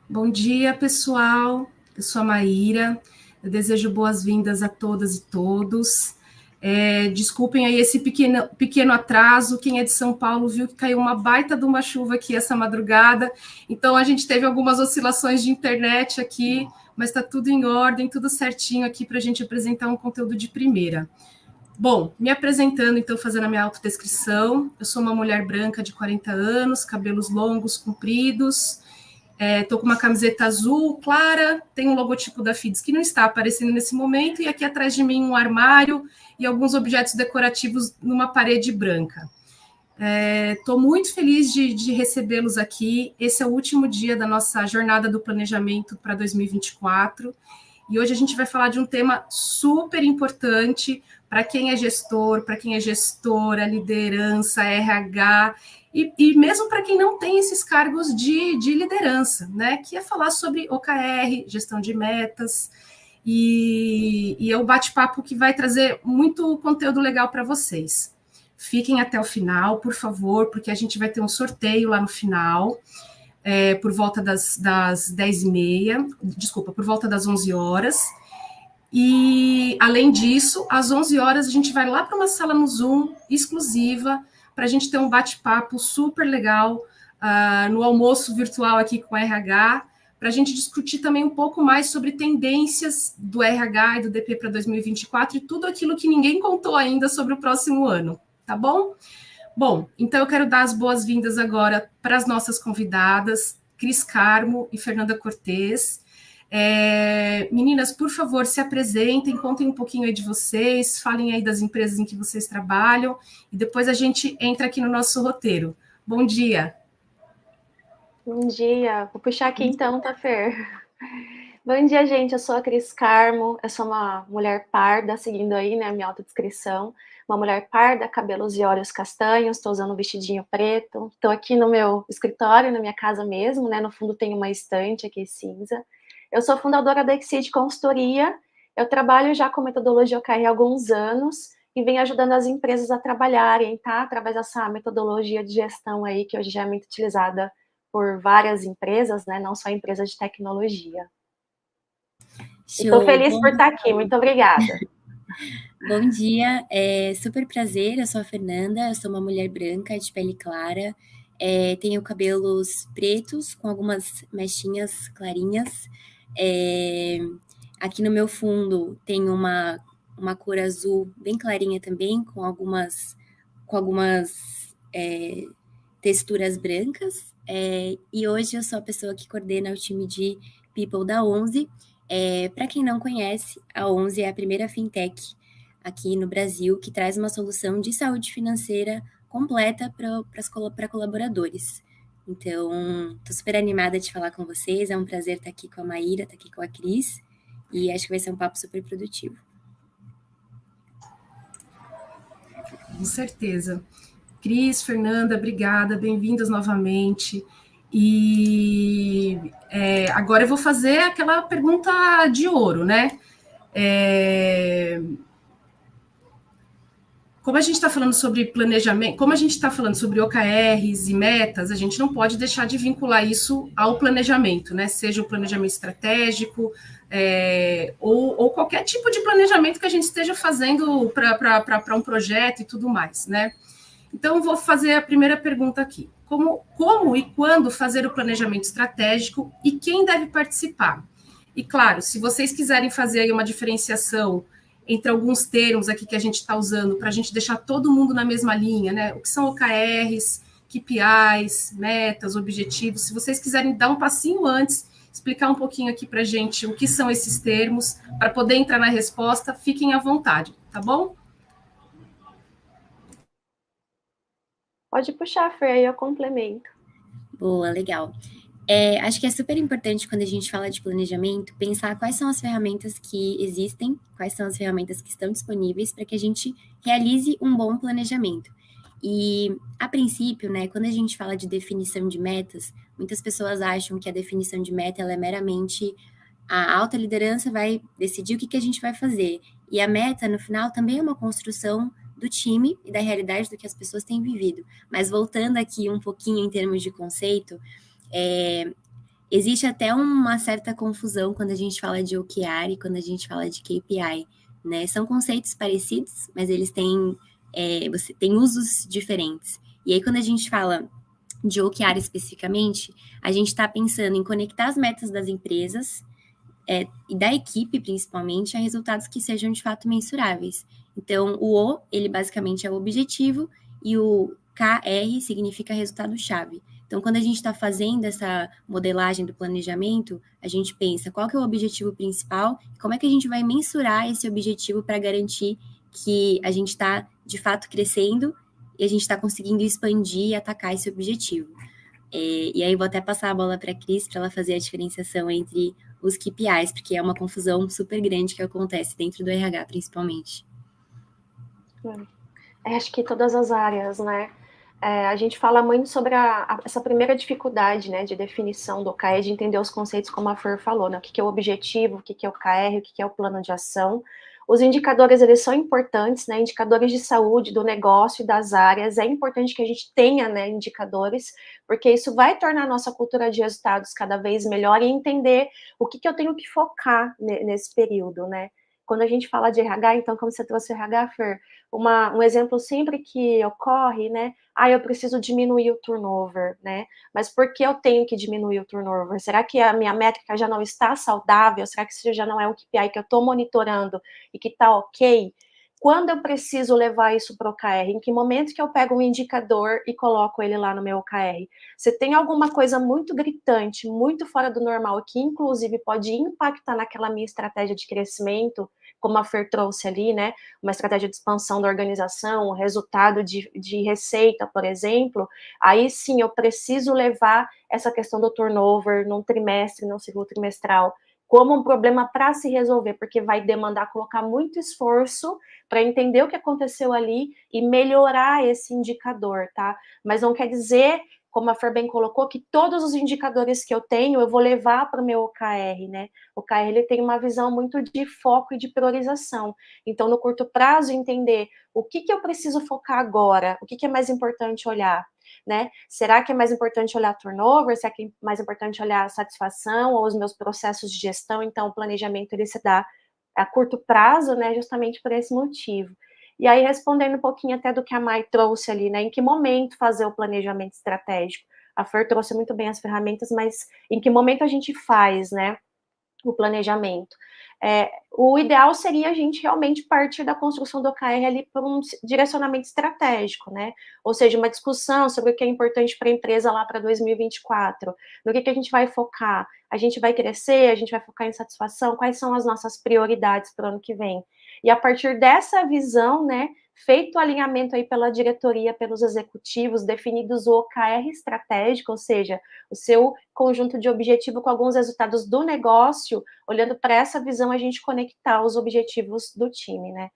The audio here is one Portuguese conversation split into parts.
Bom dia, pessoal. Eu sou a Maíra. Eu desejo boas-vindas a todas e todos. Desculpem aí esse pequeno atraso. Quem é de São Paulo viu que caiu uma baita de uma chuva aqui essa madrugada. Então, a gente teve algumas oscilações de internet aqui, mas está tudo em ordem, tudo certinho aqui para a gente apresentar um conteúdo de primeira. Bom, me apresentando, então, fazendo a minha autodescrição. Eu sou uma mulher branca de 40 anos, cabelos longos, compridos. Estou com uma camiseta azul clara, tem um logotipo da FIDS que não está aparecendo nesse momento, e aqui atrás de mim um armário e alguns objetos decorativos numa parede branca. Estou muito feliz de recebê-los aqui. Esse é o último dia da nossa jornada do planejamento para 2024, e hoje a gente vai falar de um tema super importante para quem é gestor, para quem é gestora, liderança, RH, e mesmo para quem não tem esses cargos de liderança, né? Que é falar sobre OKR, gestão de metas, e é um bate-papo que vai trazer muito conteúdo legal para vocês. Fiquem até o final, por favor, porque a gente vai ter um sorteio lá no final, por volta das 10h30, desculpa, por volta das 11 horas. E, além disso, às 11 horas, a gente vai lá para uma sala no Zoom exclusiva para a gente ter um bate-papo super legal no almoço virtual aqui com o RH, para a gente discutir também um pouco mais sobre tendências do RH e do DP para 2024 e tudo aquilo que ninguém contou ainda sobre o próximo ano, tá bom? Bom, então eu quero dar as boas-vindas agora para as nossas convidadas, Cris Carmo e Fernanda Cortez. Meninas, por favor, se apresentem, contem um pouquinho aí de vocês, falem aí das empresas em que vocês trabalham, e depois a gente entra aqui no nosso roteiro. Bom dia. Bom dia. Vou puxar aqui então, tá, Fer? Bom dia, gente. Eu sou a Cris Carmo. Eu sou uma mulher parda, seguindo aí, né, a minha autodescrição. Uma mulher parda, cabelos e olhos castanhos. Estou usando um vestidinho preto. Estou aqui no meu escritório, na minha casa mesmo, né? No fundo tem uma estante aqui cinza. Eu sou fundadora da Exceed Consultoria. Eu trabalho já com metodologia OKR há alguns anos e venho ajudando as empresas a trabalharem, tá? Através dessa metodologia de gestão aí que hoje já é muito utilizada por várias empresas, né? Não só empresas de tecnologia. Estou Show. feliz por estar aqui, muito obrigada. Bom dia, é super prazer, eu sou a Fernanda, eu sou uma mulher branca de pele clara, tenho cabelos pretos com algumas mechinhas clarinhas, aqui no meu fundo tem uma cor azul bem clarinha também, com algumas texturas brancas, e hoje eu sou a pessoa que coordena o time de People da 11. Para quem não conhece, a 11 é a primeira fintech aqui no Brasil que traz uma solução de saúde financeira completa para colaboradores. Então, estou super animada de falar com vocês, é um prazer estar aqui com a Maíra, estar aqui com a Cris, e acho que vai ser um papo super produtivo. Com certeza. Cris, Fernanda, obrigada, bem-vindas novamente. E agora eu vou fazer aquela pergunta de ouro, né? Como a gente está falando sobre planejamento, como a gente está falando sobre OKRs e metas, a gente não pode deixar de vincular isso ao planejamento, né? Seja o planejamento estratégico, ou qualquer tipo de planejamento que a gente esteja fazendo para um projeto e tudo mais, né? Então, vou fazer a primeira pergunta aqui. Como e quando fazer o planejamento estratégico e quem deve participar? E, claro, se vocês quiserem fazer aí uma diferenciação entre alguns termos aqui que a gente está usando, para a gente deixar todo mundo na mesma linha, né? O que são OKRs, KPIs, metas, objetivos. Se vocês quiserem dar um passinho antes, explicar um pouquinho aqui para a gente o que são esses termos, para poder entrar na resposta, fiquem à vontade, tá bom? Pode puxar, Fer, aí eu complemento. Boa, legal. Acho que é super importante quando a gente fala de planejamento, pensar quais são as ferramentas que existem, quais são as ferramentas que estão disponíveis para que a gente realize um bom planejamento. E, a princípio, né, quando a gente fala de definição de metas, muitas pessoas acham que a definição de meta ela é meramente a alta liderança vai decidir o que a gente vai fazer. E a meta, no final, também é uma construção do time e da realidade do que as pessoas têm vivido. Mas voltando aqui um pouquinho em termos de conceito, existe até uma certa confusão quando a gente fala de OKR e quando a gente fala de KPI, né? São conceitos parecidos, mas eles têm, você tem usos diferentes. E aí, quando a gente fala de OKR especificamente, a gente está pensando em conectar as metas das empresas e da equipe, principalmente, a resultados que sejam de fato mensuráveis. Então, ele basicamente é o objetivo, e o KR significa resultado-chave. Então, quando a gente está fazendo essa modelagem do planejamento, a gente pensa qual que é o objetivo principal e como é que a gente vai mensurar esse objetivo para garantir que a gente está, de fato, crescendo e a gente está conseguindo expandir e atacar esse objetivo. E aí vou até passar a bola para a Cris para ela fazer a diferenciação entre os KPIs, porque é uma confusão super grande que acontece dentro do RH, principalmente. Acho que todas as áreas, né? A gente fala muito sobre essa primeira dificuldade, né, de definição do OKR, de entender os conceitos, como a Fer falou, né? O que é o objetivo, o que é o OKR, o que é o plano de ação. Os indicadores, eles são importantes, né? Indicadores de saúde do negócio e das áreas. É importante que a gente tenha, né, indicadores, porque isso vai tornar a nossa cultura de resultados cada vez melhor e entender o que eu tenho que focar nesse período, né? Quando a gente fala de RH, então, como você trouxe RH, Fer, um exemplo sempre que ocorre, né? Eu preciso diminuir o turnover, né? Mas por que eu tenho que diminuir o turnover? Será que a minha métrica já não está saudável? Será que isso já não é um KPI que eu estou monitorando e que está ok? Quando eu preciso levar isso para o OKR? Em que momento que eu pego um indicador e coloco ele lá no meu OKR? Se tem alguma coisa muito gritante, muito fora do normal, que inclusive pode impactar naquela minha estratégia de crescimento, como a Fer trouxe ali, né? Uma estratégia de expansão da organização, um resultado de receita, por exemplo, aí sim eu preciso levar essa questão do turnover num trimestre, num ciclo trimestral, como um problema para se resolver, porque vai demandar colocar muito esforço para entender o que aconteceu ali e melhorar esse indicador, tá? Mas não quer dizer, como a Fer bem colocou, que todos os indicadores que eu tenho, eu vou levar para o meu OKR, né? O OKR, ele tem uma visão muito de foco e de priorização. Então, no curto prazo, entender o que eu preciso focar agora, o que é mais importante olhar, né? Será que é mais importante olhar turnover? Será que é mais importante olhar satisfação ou os meus processos de gestão? Então, o planejamento, ele se dá a curto prazo, né? Justamente por esse motivo. E aí, respondendo um pouquinho até do que a Mai trouxe ali, né? Em que momento fazer o planejamento estratégico? A Fer trouxe muito bem as ferramentas, mas em que momento a gente faz, né? O planejamento. O ideal seria a gente realmente partir da construção do OKR ali por um direcionamento estratégico, né? Ou seja, uma discussão sobre o que é importante para a empresa lá para 2024. No que a gente vai focar? A gente vai crescer? A gente vai focar em satisfação? Quais são as nossas prioridades para o ano que vem? E a partir dessa visão, né, feito o alinhamento aí pela diretoria, pelos executivos, definidos o OKR estratégico, ou seja, o seu conjunto de objetivo com alguns resultados do negócio, olhando para essa visão, a gente conectar os objetivos do time, né?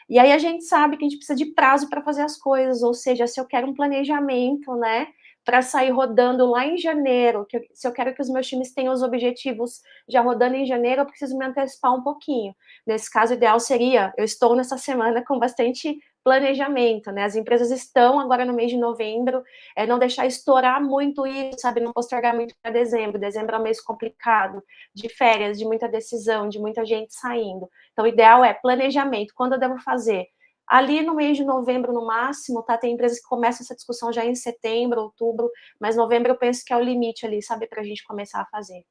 E aí a gente sabe que a gente precisa de prazo para fazer as coisas, ou seja, se eu quero um planejamento, né, para sair rodando lá em janeiro, se eu quero que os meus times tenham os objetivos já rodando em janeiro, eu preciso me antecipar um pouquinho. Nesse caso, o ideal seria, eu estou nessa semana com bastante planejamento, né? As empresas estão agora no mês de novembro, não deixar estourar muito isso, sabe? Não postergar muito para dezembro. Dezembro é um mês complicado, de férias, de muita decisão, de muita gente saindo. Então, o ideal é planejamento. Quando eu devo fazer? Ali no mês de novembro, no máximo, tá? Tem empresas que começam essa discussão já em setembro, outubro, mas novembro eu penso que é o limite ali, sabe? Para a gente começar a fazer.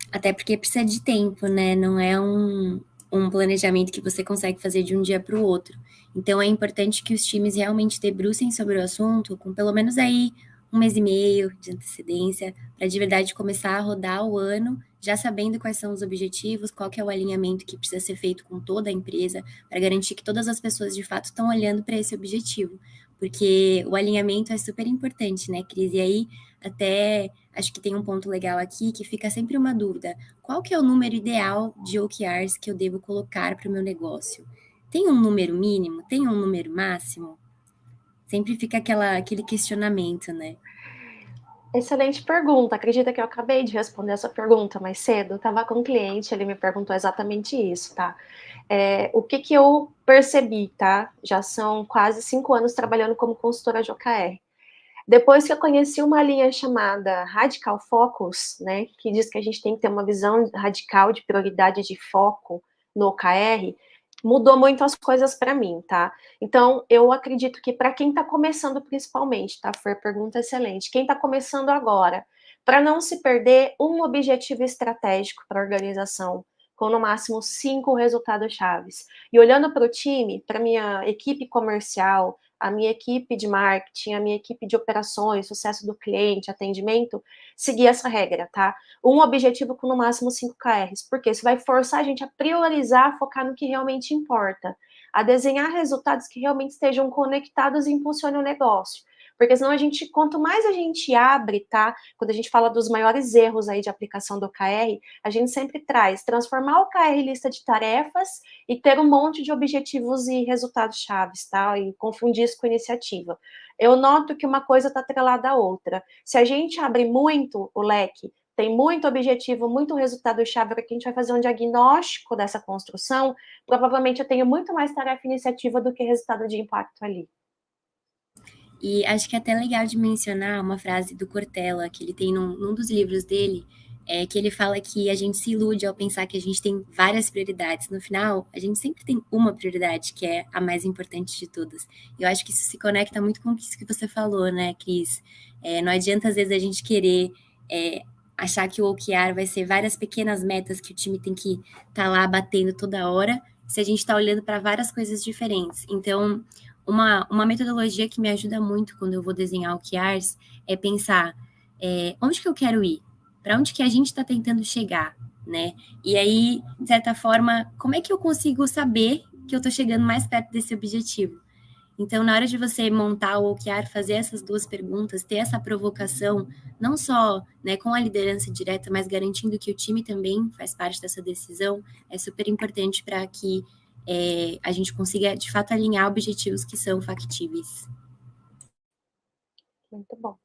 Até porque precisa de tempo, né? Não é um planejamento que você consegue fazer de um dia para o outro. Então, é importante que os times realmente debrucem sobre o assunto com pelo menos aí 1 mês e meio de antecedência, para de verdade começar a rodar o ano, já sabendo quais são os objetivos, qual que é o alinhamento que precisa ser feito com toda a empresa, para garantir que todas as pessoas de fato estão olhando para esse objetivo. Porque o alinhamento é super importante, né, Cris? E aí, até acho que tem um ponto legal aqui que fica sempre uma dúvida. Qual que é o número ideal de OKRs que eu devo colocar para o meu negócio? Tem um número mínimo? Tem um número máximo? Sempre fica aquele questionamento, né? Excelente pergunta. Acredita que eu acabei de responder essa pergunta mais cedo? Eu estava com um cliente, ele me perguntou exatamente isso, tá? O que eu percebi, tá? Já são quase 5 anos trabalhando como consultora de OKR. Depois que eu conheci uma linha chamada Radical Focus, né, que diz que a gente tem que ter uma visão radical de prioridade de foco no OKR, mudou muito as coisas para mim, tá? Então, eu acredito que para quem está começando principalmente, tá, Fer? Pergunta excelente. Quem está começando agora, para não se perder, um objetivo estratégico para a organização, com no máximo 5 resultados chaves. E olhando para o time, para minha equipe comercial, a minha equipe de marketing, a minha equipe de operações, sucesso do cliente, atendimento, seguir essa regra, tá? Um objetivo com no máximo 5 KRs, porque isso vai forçar a gente a priorizar, focar no que realmente importa, a desenhar resultados que realmente estejam conectados e impulsionem o negócio. Porque senão a gente, quanto mais a gente abre, tá? Quando a gente fala dos maiores erros aí de aplicação do OKR, a gente sempre traz transformar o OKR em lista de tarefas e ter um monte de objetivos e resultados chaves, tá? E confundir isso com iniciativa. Eu noto que uma coisa está atrelada à outra. Se a gente abre muito o leque, tem muito objetivo, muito resultado-chave para que a gente vai fazer um diagnóstico dessa construção, provavelmente eu tenho muito mais tarefa iniciativa do que resultado de impacto ali. E acho que é até legal de mencionar uma frase do Cortella, que ele tem num dos livros dele, que ele fala que a gente se ilude ao pensar que a gente tem várias prioridades. No final, a gente sempre tem uma prioridade, que é a mais importante de todas. Eu acho que isso se conecta muito com isso que você falou, né, Cris? Não adianta, às vezes, a gente querer achar que o OKR vai ser várias pequenas metas que o time tem que estar lá batendo toda hora, se a gente está olhando para várias coisas diferentes. Então, uma metodologia que me ajuda muito quando eu vou desenhar OKRs é pensar onde que eu quero ir, para onde que a gente está tentando chegar, né? E aí, de certa forma, como é que eu consigo saber que eu estou chegando mais perto desse objetivo? Então, na hora de você montar o OKR, fazer essas duas perguntas, ter essa provocação, não só, né, com a liderança direta, mas garantindo que o time também faz parte dessa decisão, é super importante para que a gente consiga, de fato, alinhar objetivos que são factíveis. Muito bom.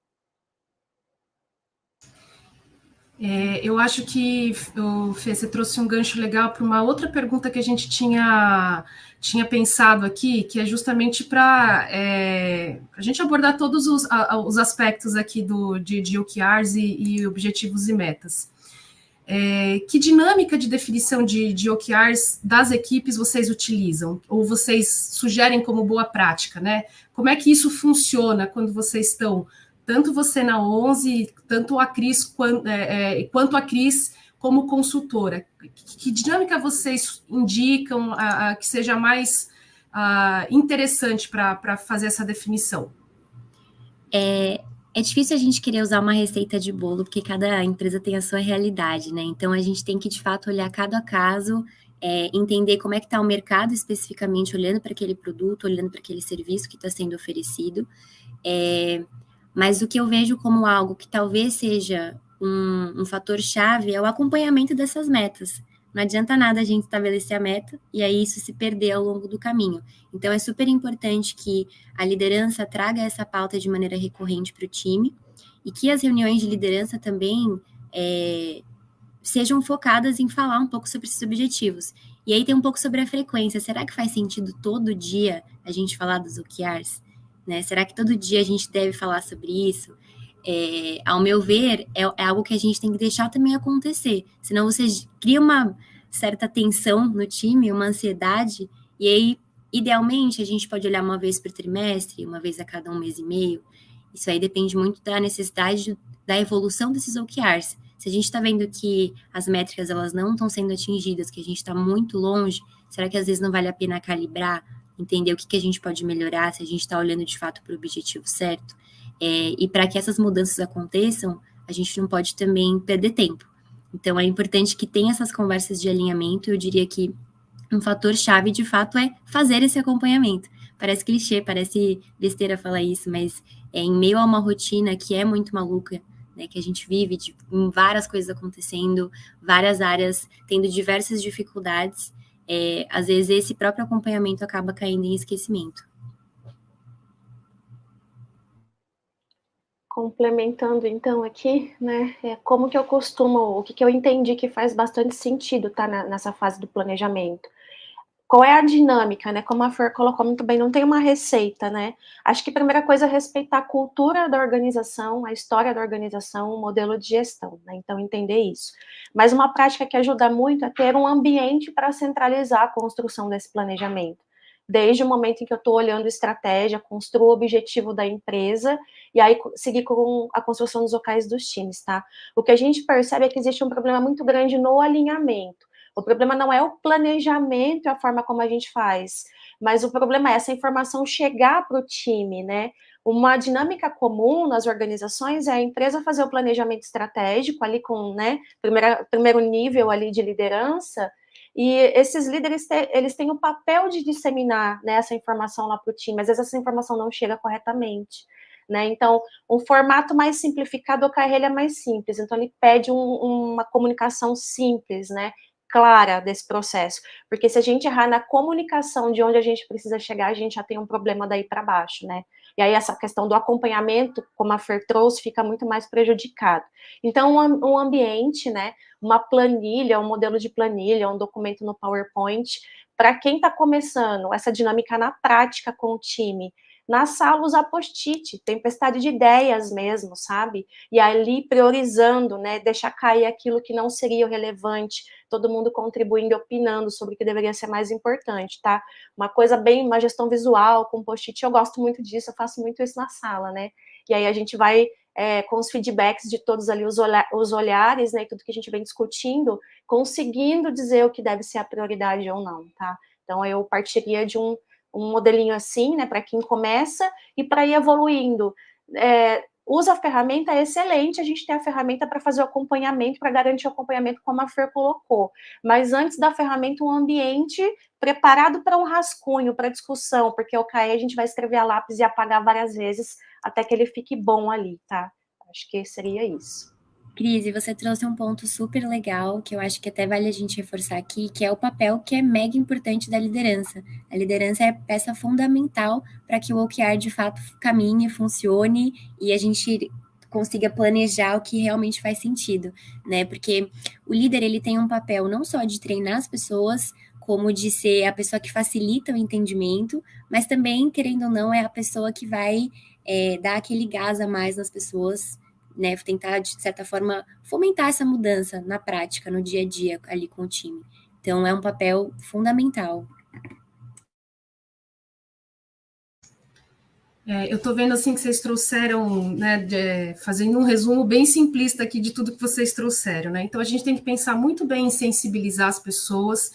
Eu acho que, Fê, você trouxe um gancho legal para uma outra pergunta que a gente tinha pensado aqui, que é justamente para a gente abordar todos os aspectos aqui de OKRs e objetivos e metas. Que dinâmica de definição de OKRs das equipes vocês utilizam? Ou vocês sugerem como boa prática, né? Como é que isso funciona quando vocês estão, tanto você na 11, tanto a Cris, quanto a Cris como consultora? Que dinâmica vocês indicam que seja mais interessante para fazer essa definição? É difícil a gente querer usar uma receita de bolo, porque cada empresa tem a sua realidade, né? Então, a gente tem que, de fato, olhar caso a caso, entender como é que está o mercado especificamente, olhando para aquele produto, olhando para aquele serviço que está sendo oferecido. Mas o que eu vejo como algo que talvez seja um fator-chave é o acompanhamento dessas metas. Não adianta nada a gente estabelecer a meta e aí isso se perder ao longo do caminho. Então, é super importante que a liderança traga essa pauta de maneira recorrente para o time e que as reuniões de liderança também sejam focadas em falar um pouco sobre esses objetivos. E aí tem um pouco sobre a frequência. Será que faz sentido todo dia a gente falar dos OKRs? Né? Será que todo dia a gente deve falar sobre isso? Ao meu ver, é algo que a gente tem que deixar também acontecer. Senão você cria uma certa tensão no time, uma ansiedade, e aí, idealmente, a gente pode olhar uma vez por trimestre, uma vez a cada 1 mês e meio. Isso aí depende muito da necessidade da evolução desses OKRs. Se a gente está vendo que as métricas elas não estão sendo atingidas, que a gente está muito longe, será que às vezes não vale a pena calibrar, entender o que a gente pode melhorar, se a gente está olhando de fato para o objetivo certo? E para que essas mudanças aconteçam, a gente não pode também perder tempo. Então, é importante que tenha essas conversas de alinhamento. Eu diria que um fator-chave, de fato, é fazer esse acompanhamento. Parece clichê, parece besteira falar isso, mas em meio a uma rotina que é muito maluca, né, que a gente vive, em várias coisas acontecendo, várias áreas tendo diversas dificuldades, às vezes esse próprio acompanhamento acaba caindo em esquecimento. Complementando, então, aqui, né, como que eu costumo, o que eu entendi que faz bastante sentido, tá, nessa fase do planejamento. qual é a dinâmica, né? Como a Fer colocou muito bem, não tem uma receita, né? Acho que a primeira coisa é respeitar a cultura da organização, a história da organização, o modelo de gestão, né? Então, entender isso. Mas uma prática que ajuda muito é ter um ambiente para centralizar a construção desse planejamento. Desde o momento em que eu estou olhando estratégia, construo o objetivo da empresa, e aí seguir com a construção dos locais dos times, tá? O que a gente percebe é que existe um problema muito grande no alinhamento. O problema não é o planejamento e a forma como a gente faz, mas o problema é essa informação chegar para o time, né? Uma dinâmica comum nas organizações é a empresa fazer o planejamento estratégico ali com, né, primeiro nível ali de liderança, e esses líderes eles têm o papel de disseminar, né, essa informação lá para o time, às vezes essa informação não chega corretamente, né? Então, um formato mais simplificado, o OKR é mais simples, então ele pede uma comunicação simples, né, clara desse processo, porque se a gente errar na comunicação de onde a gente precisa chegar, a gente já tem um problema daí para baixo, né? E aí essa questão do acompanhamento, como a Fer trouxe, fica muito mais prejudicado. Então, um ambiente, né, uma planilha, um modelo de planilha, um documento no PowerPoint, para quem está começando essa dinâmica na prática com o time, na sala usar post-it, tempestade de ideias mesmo, sabe? E ali priorizando, né, deixar cair aquilo que não seria o relevante, todo mundo contribuindo e opinando sobre o que deveria ser mais importante, tá? Uma coisa bem, uma gestão visual com post-it, eu gosto muito disso, eu faço muito isso na sala, né? E aí a gente vai com os feedbacks de todos ali, os olhares, né, e tudo que a gente vem discutindo, conseguindo dizer o que deve ser a prioridade ou não, tá? Então eu partiria de um modelinho assim, né, para quem começa e para ir evoluindo. Usa a ferramenta, é excelente, a gente tem a ferramenta para fazer o acompanhamento, para garantir o acompanhamento, como a Fer colocou. Mas antes da ferramenta, um ambiente preparado para um rascunho, para discussão, porque o KE a gente vai escrever a lápis e apagar várias vezes até que ele fique bom ali, tá? Acho que seria isso. Cris, e você trouxe um ponto super legal, que eu acho que até vale a gente reforçar aqui, que é o papel que é mega importante da liderança. A liderança é peça fundamental para que o OKR de fato caminhe, funcione e a gente consiga planejar o que realmente faz sentido, né? Porque o líder, ele tem um papel não só de treinar as pessoas, como de ser a pessoa que facilita o entendimento, mas também, querendo ou não, é a pessoa que vai dar aquele gás a mais nas pessoas, né, tentar, de certa forma, fomentar essa mudança na prática, no dia a dia, ali com o time. Então, é um papel fundamental. Eu estou vendo assim que vocês trouxeram, né, fazendo um resumo bem simplista aqui de tudo que vocês trouxeram, né? Então a gente tem que pensar muito bem em sensibilizar as pessoas,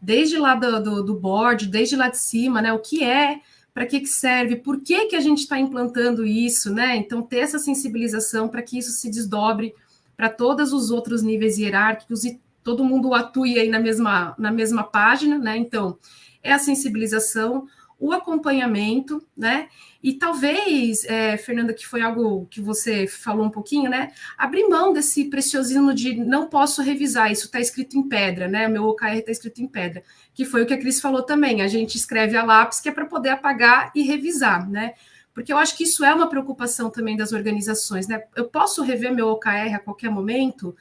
desde lá do board, desde lá de cima, né? O que é, para que serve, por que a gente está implantando isso, né? Então ter essa sensibilização para que isso se desdobre para todos os outros níveis hierárquicos e todo mundo atue aí na mesma página, né? Então é a sensibilização, o acompanhamento, né? E talvez, Fernanda, que foi algo que você falou um pouquinho, né? Abrir mão desse preciosismo de não posso revisar, isso está escrito em pedra, né? O meu OKR está escrito em pedra, que foi o que a Cris falou também. A gente escreve a lápis que é para poder apagar e revisar, né? Porque eu acho que isso é uma preocupação também das organizações, né? Eu posso rever meu OKR a qualquer momento.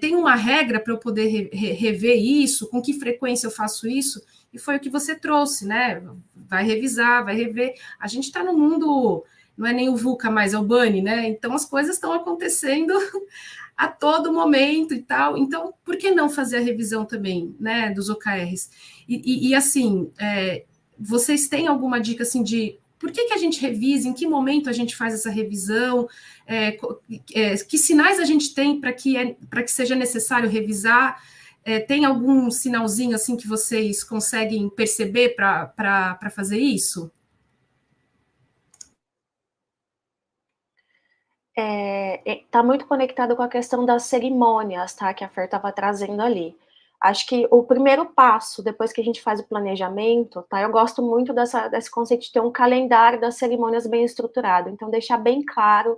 Tem uma regra para eu poder rever isso, com que frequência eu faço isso, e foi o que você trouxe, né? Vai revisar, vai rever. A gente está no mundo, não é nem o VUCA mais, é o BANI, né? Então as coisas estão acontecendo a todo momento e tal. Então, por que não fazer a revisão também, né, dos OKRs? E assim, vocês têm alguma dica assim de por que a gente revisa, em que momento a gente faz essa revisão, que sinais a gente tem para que seja necessário revisar? Tem algum sinalzinho assim que vocês conseguem perceber para fazer isso? Tá muito conectado com a questão das cerimônias, tá? Que a Fer estava trazendo ali. Acho que o primeiro passo, depois que a gente faz o planejamento, tá? Eu gosto muito desse conceito de ter um calendário das cerimônias bem estruturado. Então, deixar bem claro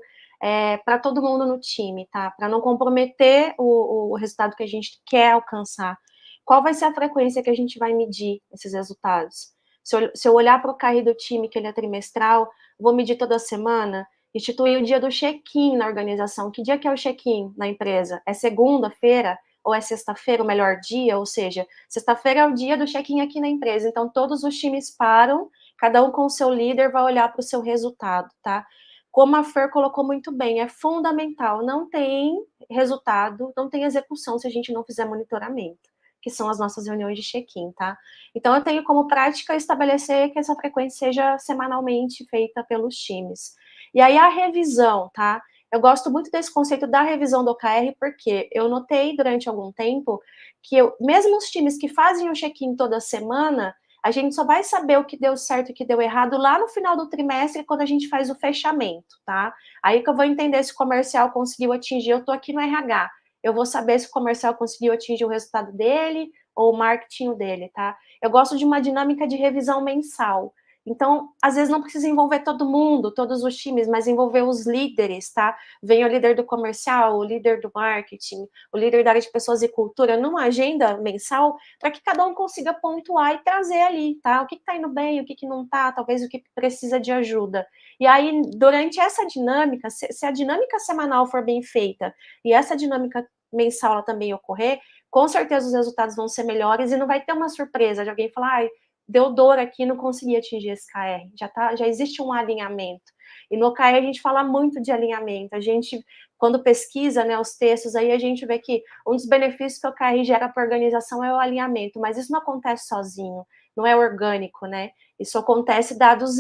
para todo mundo no time, tá? Para não comprometer o resultado que a gente quer alcançar. Qual vai ser a frequência que a gente vai medir esses resultados? Se eu olhar para o KR do time, que ele é trimestral, vou medir toda semana. Instituir o dia do check-in na organização. Que dia que é o check-in na empresa? É segunda-feira? ou é sexta-feira o melhor dia, ou seja, sexta-feira é o dia do check-in aqui na empresa, então todos os times param, cada um com o seu líder vai olhar para o seu resultado, tá? Como a Fer colocou muito bem, é fundamental, não tem resultado, não tem execução se a gente não fizer monitoramento, que são as nossas reuniões de check-in, tá? Então, eu tenho como prática estabelecer que essa frequência seja semanalmente feita pelos times. E aí, a revisão, tá? Eu gosto muito desse conceito da revisão do OKR, porque eu notei durante algum tempo que mesmo os times que fazem o check-in toda semana, a gente só vai saber o que deu certo e o que deu errado lá no final do trimestre, quando a gente faz o fechamento, tá? Aí que eu vou entender se o comercial conseguiu atingir, eu tô aqui no RH, eu vou saber se o comercial conseguiu atingir o resultado dele ou o marketing dele, tá? Eu gosto de uma dinâmica de revisão mensal. Então, às vezes não precisa envolver todo mundo, todos os times, mas envolver os líderes, tá? Vem o líder do comercial, o líder do marketing, o líder da área de pessoas e cultura, numa agenda mensal, para que cada um consiga pontuar e trazer ali, tá? O que está indo bem, o que não está, talvez o que precisa de ajuda. E aí, durante essa dinâmica, se a dinâmica semanal for bem feita e essa dinâmica mensal ela também ocorrer, com certeza os resultados vão ser melhores e não vai ter uma surpresa de alguém falar, ai, deu dor aqui, não consegui atingir esse KR. Já existe um alinhamento. E no OKR a gente fala muito de alinhamento. A gente, quando pesquisa, né, os textos, aí a gente vê que um dos benefícios que o OKR gera para a organização é o alinhamento, mas isso não acontece sozinho, não é orgânico, né? Isso acontece dados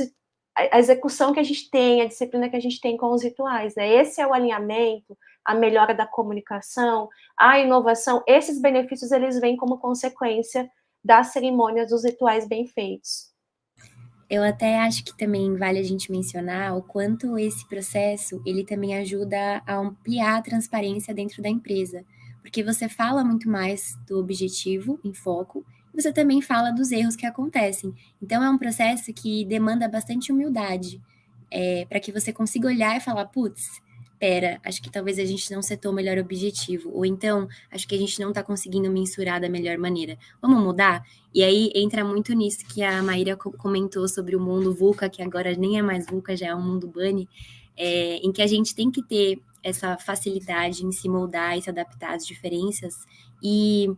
a execução que a gente tem, a disciplina que a gente tem com os rituais, né? Esse é o alinhamento, a melhora da comunicação, a inovação, esses benefícios, eles vêm como consequência das cerimônias, dos rituais bem feitos. Eu até acho que também vale a gente mencionar o quanto esse processo, ele também ajuda a ampliar a transparência dentro da empresa, porque você fala muito mais do objetivo em foco, e você também fala dos erros que acontecem. Então, é um processo que demanda bastante humildade, para que você consiga olhar e falar, putz, pera, acho que talvez a gente não setou o melhor objetivo, ou então, acho que a gente não está conseguindo mensurar da melhor maneira. Vamos mudar? E aí entra muito nisso que a Maíra comentou sobre o mundo VUCA, que agora nem é mais VUCA, já é um mundo Bunny, em que a gente tem que ter essa facilidade em se moldar e se adaptar às diferenças e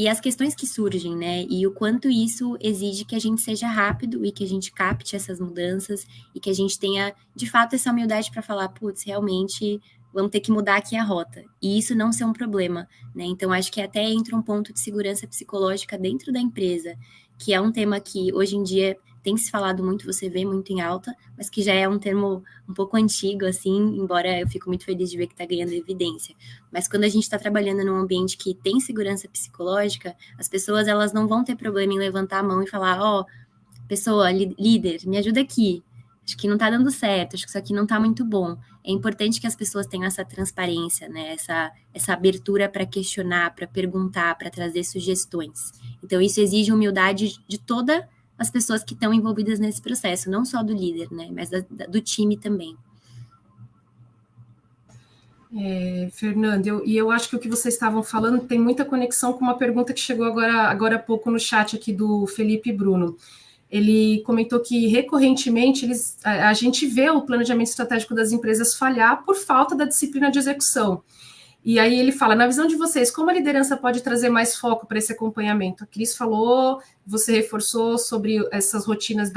as questões que surgem, né? E o quanto isso exige que a gente seja rápido e que a gente capte essas mudanças e que a gente tenha, de fato, essa humildade para falar, putz, realmente vamos ter que mudar aqui a rota. E isso não ser um problema, né? Então, acho que até entra um ponto de segurança psicológica dentro da empresa, que é um tema que hoje em dia tem se falado muito, você vê muito em alta, mas que já é um termo um pouco antigo, assim, embora eu fico muito feliz de ver que está ganhando evidência. Mas quando a gente está trabalhando num ambiente que tem segurança psicológica, as pessoas, elas não vão ter problema em levantar a mão e falar, ó, pessoa, líder, me ajuda aqui. Acho que não está dando certo, acho que isso aqui não está muito bom. É importante que as pessoas tenham essa transparência, né? Essa abertura para questionar, para perguntar, para trazer sugestões. Então, isso exige humildade de todas as pessoas que estão envolvidas nesse processo, não só do líder, né? Mas do time também. Fernando, eu acho que o que vocês estavam falando tem muita conexão com uma pergunta que chegou agora há pouco no chat aqui do Felipe Bruno. Ele comentou que recorrentemente a gente vê o planejamento estratégico das empresas falhar por falta da disciplina de execução. E aí ele fala, na visão de vocês, como a liderança pode trazer mais foco para esse acompanhamento? A Cris falou, você reforçou sobre essas rotinas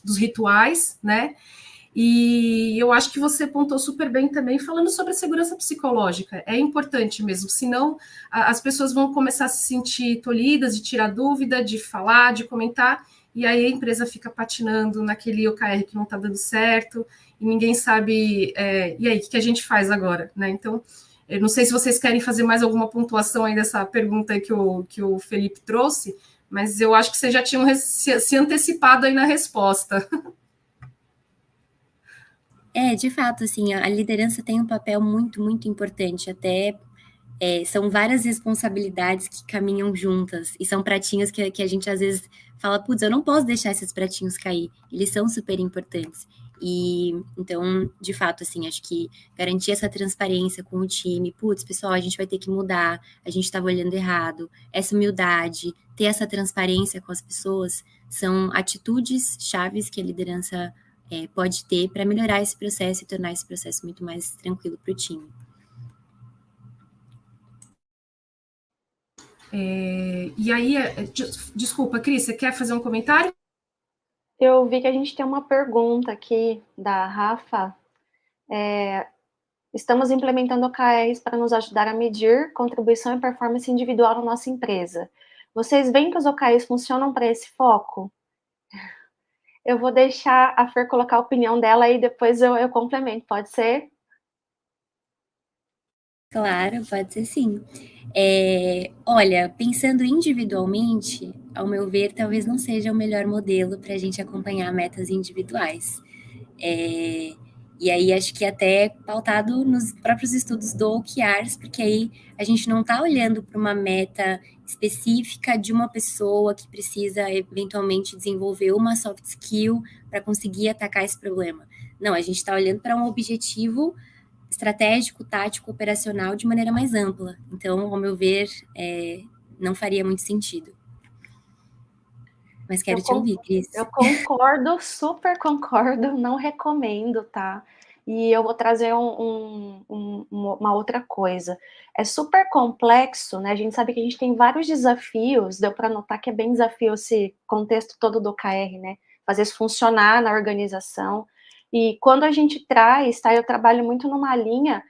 dos rituais, né? E eu acho que você apontou super bem também, falando sobre a segurança psicológica. É importante mesmo, senão as pessoas vão começar a se sentir tolhidas, de tirar dúvida, de falar, de comentar, e aí a empresa fica patinando naquele OKR que não está dando certo, e ninguém sabe, e aí, o que a gente faz agora? Né? Então, eu não sei se vocês querem fazer mais alguma pontuação aí dessa pergunta aí que o Felipe trouxe, mas eu acho que vocês já tinham se antecipado aí na resposta. De fato, assim, a liderança tem um papel muito, muito importante, até são várias responsabilidades que caminham juntas, e são pratinhos que a gente às vezes fala, putz, eu não posso deixar esses pratinhos cair, eles são super importantes. E então, de fato, assim, acho que garantir essa transparência com o time, putz, pessoal, a gente vai ter que mudar, a gente estava olhando errado, essa humildade, ter essa transparência com as pessoas, são atitudes chaves que a liderança pode ter para melhorar esse processo e tornar esse processo muito mais tranquilo para o time. E aí, desculpa, Cris, você quer fazer um comentário? Eu vi que a gente tem uma pergunta aqui da Rafa. Estamos implementando OKRs para nos ajudar a medir contribuição e performance individual na nossa empresa. Vocês veem que os OKRs funcionam para esse foco? Eu vou deixar a Fer colocar a opinião dela e depois eu complemento, pode ser? Claro, pode ser sim. Olha, pensando individualmente, ao meu ver, talvez não seja o melhor modelo para a gente acompanhar metas individuais. E aí acho que até pautado nos próprios estudos do OKRs, porque aí a gente não está olhando para uma meta específica de uma pessoa que precisa eventualmente desenvolver uma soft skill para conseguir atacar esse problema. Não, a gente está olhando para um objetivo estratégico, tático, operacional de maneira mais ampla. Então, ao meu ver, não faria muito sentido. Mas quero te ouvir, Cris. Eu concordo, super concordo, não recomendo, tá? E eu vou trazer uma outra coisa. É super complexo, né? A gente sabe que a gente tem vários desafios, deu para notar que é bem desafio esse contexto todo do OKR, né? Fazer isso funcionar na organização. E quando a gente traz, tá? Eu trabalho muito numa linha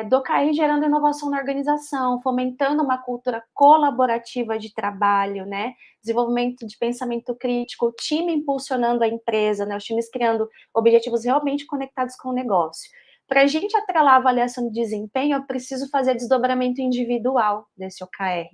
do OKR gerando inovação na organização, fomentando uma cultura colaborativa de trabalho, né? Desenvolvimento de pensamento crítico, o time impulsionando a empresa, né? Os times criando objetivos realmente conectados com o negócio. Para a gente atrelar a avaliação de desempenho, eu preciso fazer desdobramento individual desse OKR.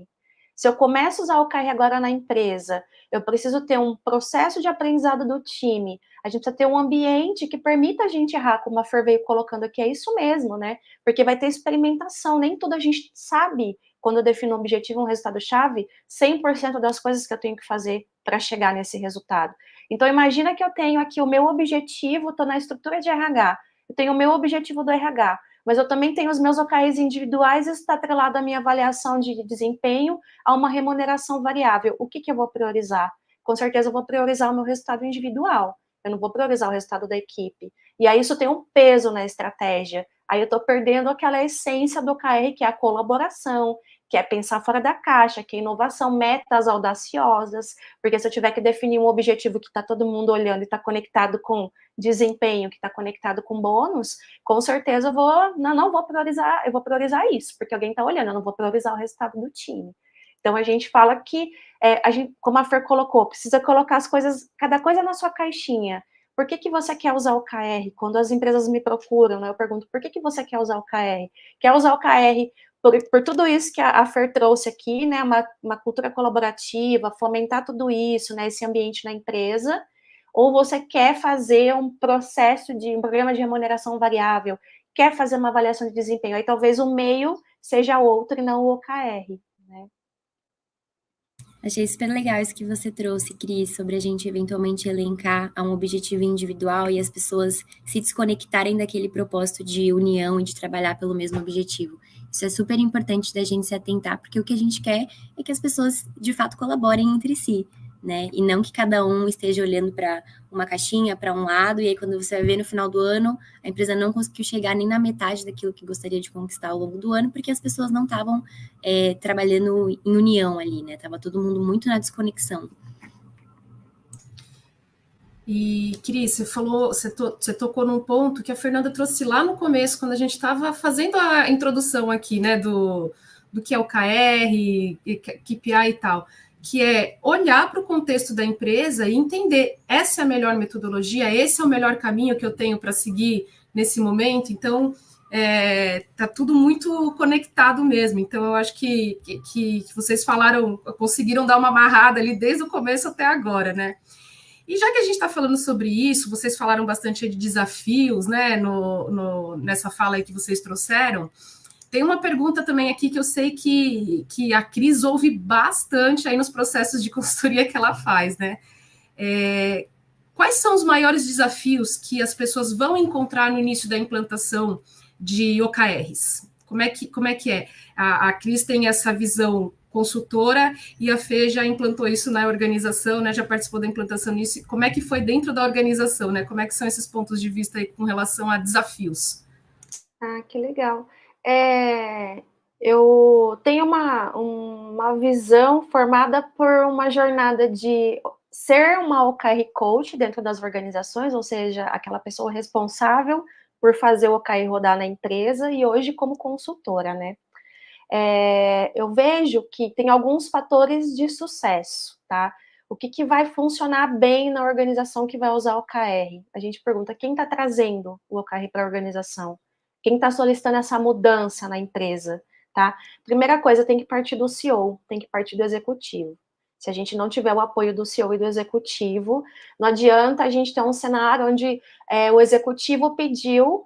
Se eu começo a usar o OKR agora na empresa, eu preciso ter um processo de aprendizado do time, a gente precisa ter um ambiente que permita a gente errar, como a Fer veio colocando aqui, é isso mesmo, né? Porque vai ter experimentação, nem tudo a gente sabe, quando eu defino um objetivo, um resultado-chave, 100% das coisas que eu tenho que fazer para chegar nesse resultado. Então, imagina que eu tenho aqui o meu objetivo, estou na estrutura de RH, eu tenho o meu objetivo do RH, mas eu também tenho os meus OKRs individuais e isso está atrelado à minha avaliação de desempenho, a uma remuneração variável. O que eu vou priorizar? Com certeza eu vou priorizar o meu resultado individual, eu não vou priorizar o resultado da equipe. E aí isso tem um peso na estratégia. Aí eu estou perdendo aquela essência do OKR, que é a colaboração, que é pensar fora da caixa, que é inovação, metas audaciosas, porque se eu tiver que definir um objetivo que está todo mundo olhando e está conectado com desempenho, que está conectado com bônus, com certeza eu não vou priorizar, eu vou priorizar isso, porque alguém está olhando, eu não vou priorizar o resultado do time. Então a gente fala que, a gente, como a Fer colocou, precisa colocar as coisas, cada coisa na sua caixinha. Por que você quer usar o OKR? Quando as empresas me procuram, né, eu pergunto, por que você quer usar o OKR? Quer usar o OKR por tudo isso que a Fer trouxe aqui, né, uma cultura colaborativa, fomentar tudo isso, né, esse ambiente na empresa, ou você quer fazer um programa de remuneração variável, quer fazer uma avaliação de desempenho, aí talvez o meio seja outro e não o OKR, né? Achei super legal isso que você trouxe, Cris, sobre a gente eventualmente elencar a um objetivo individual e as pessoas se desconectarem daquele propósito de união e de trabalhar pelo mesmo objetivo. Isso é super importante da gente se atentar, porque o que a gente quer é que as pessoas, de fato, colaborem entre si, né? E não que cada um esteja olhando para uma caixinha, para um lado, e aí quando você vai ver no final do ano, a empresa não conseguiu chegar nem na metade daquilo que gostaria de conquistar ao longo do ano, porque as pessoas não estavam trabalhando em união ali, né? Tava todo mundo muito na desconexão. E, Cris, você tocou num ponto que a Fernanda trouxe lá no começo, quando a gente estava fazendo a introdução aqui, né, do que é o KR, KPI e tal, que é olhar para o contexto da empresa e entender essa é a melhor metodologia, esse é o melhor caminho que eu tenho para seguir nesse momento. Então, tá tudo muito conectado mesmo. Então, eu acho que vocês conseguiram dar uma amarrada ali desde o começo até agora, né? E já que a gente está falando sobre isso, vocês falaram bastante de desafios, né, nessa fala aí que vocês trouxeram. Tem uma pergunta também aqui que eu sei que a Cris ouve bastante aí nos processos de consultoria que ela faz, né? Quais são os maiores desafios que as pessoas vão encontrar no início da implantação de OKRs? Como é que é? A Cris tem essa visão consultora e a Fê já implantou isso na organização, né? Já participou da implantação nisso. Como é que foi dentro da organização, né? Como é que são esses pontos de vista aí com relação a desafios? Ah, que legal. Eu tenho uma visão formada por uma jornada de ser uma OKR coach dentro das organizações, ou seja, aquela pessoa responsável por fazer o OKR rodar na empresa, e hoje como consultora, né? Eu vejo que tem alguns fatores de sucesso, tá? O que vai funcionar bem na organização que vai usar o OKR? A gente pergunta quem está trazendo o OKR para a organização? Quem está solicitando essa mudança na empresa, tá? Primeira coisa, tem que partir do CEO, tem que partir do executivo. Se a gente não tiver o apoio do CEO e do executivo, não adianta a gente ter um cenário onde o executivo pediu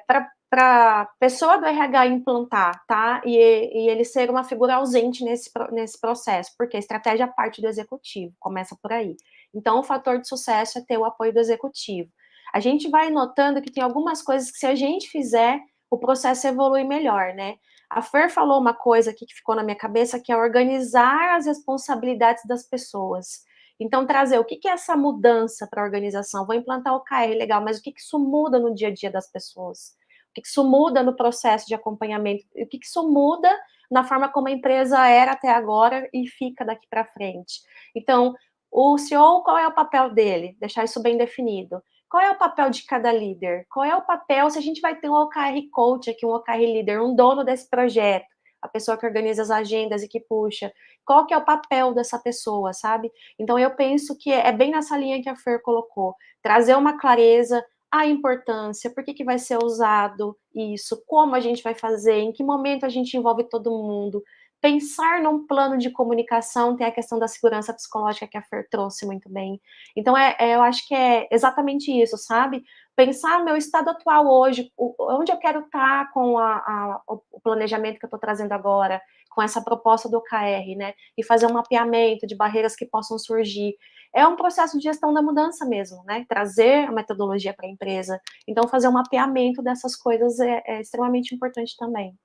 para a pessoa do RH implantar, tá? E ele ser uma figura ausente nesse processo, porque a estratégia parte do executivo, começa por aí. Então, o fator de sucesso é ter o apoio do executivo. A gente vai notando que tem algumas coisas que, se a gente fizer, o processo evolui melhor, né? A Fer falou uma coisa aqui que ficou na minha cabeça, que é organizar as responsabilidades das pessoas. Então, trazer o que é essa mudança para a organização? Vou implantar o OKR, legal, mas o que isso muda no dia a dia das pessoas? O que isso muda no processo de acompanhamento? O que isso muda na forma como a empresa era até agora e fica daqui para frente? Então, o CEO, qual é o papel dele? Deixar isso bem definido. Qual é o papel de cada líder? Qual é o papel, se a gente vai ter um OKR coach aqui, um OKR líder, um dono desse projeto, a pessoa que organiza as agendas e que puxa, qual que é o papel dessa pessoa, sabe? Então, eu penso que é bem nessa linha que a Fer colocou, trazer uma clareza, a importância, por que vai ser usado isso, como a gente vai fazer, em que momento a gente envolve todo mundo, pensar num plano de comunicação, tem a questão da segurança psicológica que a Fer trouxe muito bem. Então, eu acho que é exatamente isso, sabe? Pensar no meu estado atual hoje, onde eu quero estar com o planejamento que eu estou trazendo agora, com essa proposta do OKR, né? E fazer um mapeamento de barreiras que possam surgir. É um processo de gestão da mudança mesmo, né? Trazer a metodologia para a empresa. Então, fazer um mapeamento dessas coisas é extremamente importante também.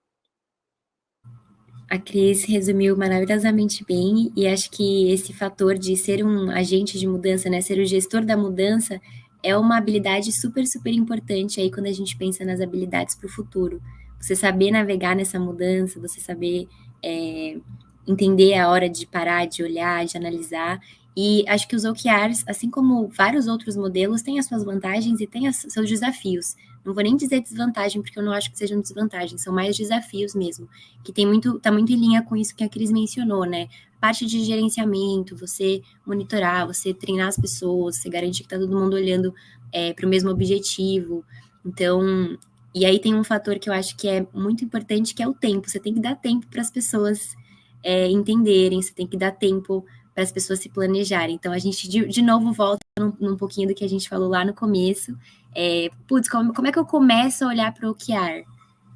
A Cris resumiu maravilhosamente bem, e acho que esse fator de ser um agente de mudança, né, ser o gestor da mudança, é uma habilidade super, super importante aí quando a gente pensa nas habilidades para o futuro. Você saber navegar nessa mudança, você saber entender a hora de parar, de olhar, de analisar. E acho que os OKRs, assim como vários outros modelos, têm as suas vantagens e têm os seus desafios. Não vou nem dizer desvantagem, porque eu não acho que sejam desvantagens, são mais desafios mesmo, que tá muito em linha com isso que a Cris mencionou, né? Parte de gerenciamento, você monitorar, você treinar as pessoas, você garantir que tá todo mundo olhando para o mesmo objetivo. Então, e aí tem um fator que eu acho que é muito importante, que é o tempo. Você tem que dar tempo para as pessoas entenderem, você tem que dar tempo para as pessoas se planejarem. Então, a gente, de novo, volta num pouquinho do que a gente falou lá no começo. Como é que eu começo a olhar para o OKR,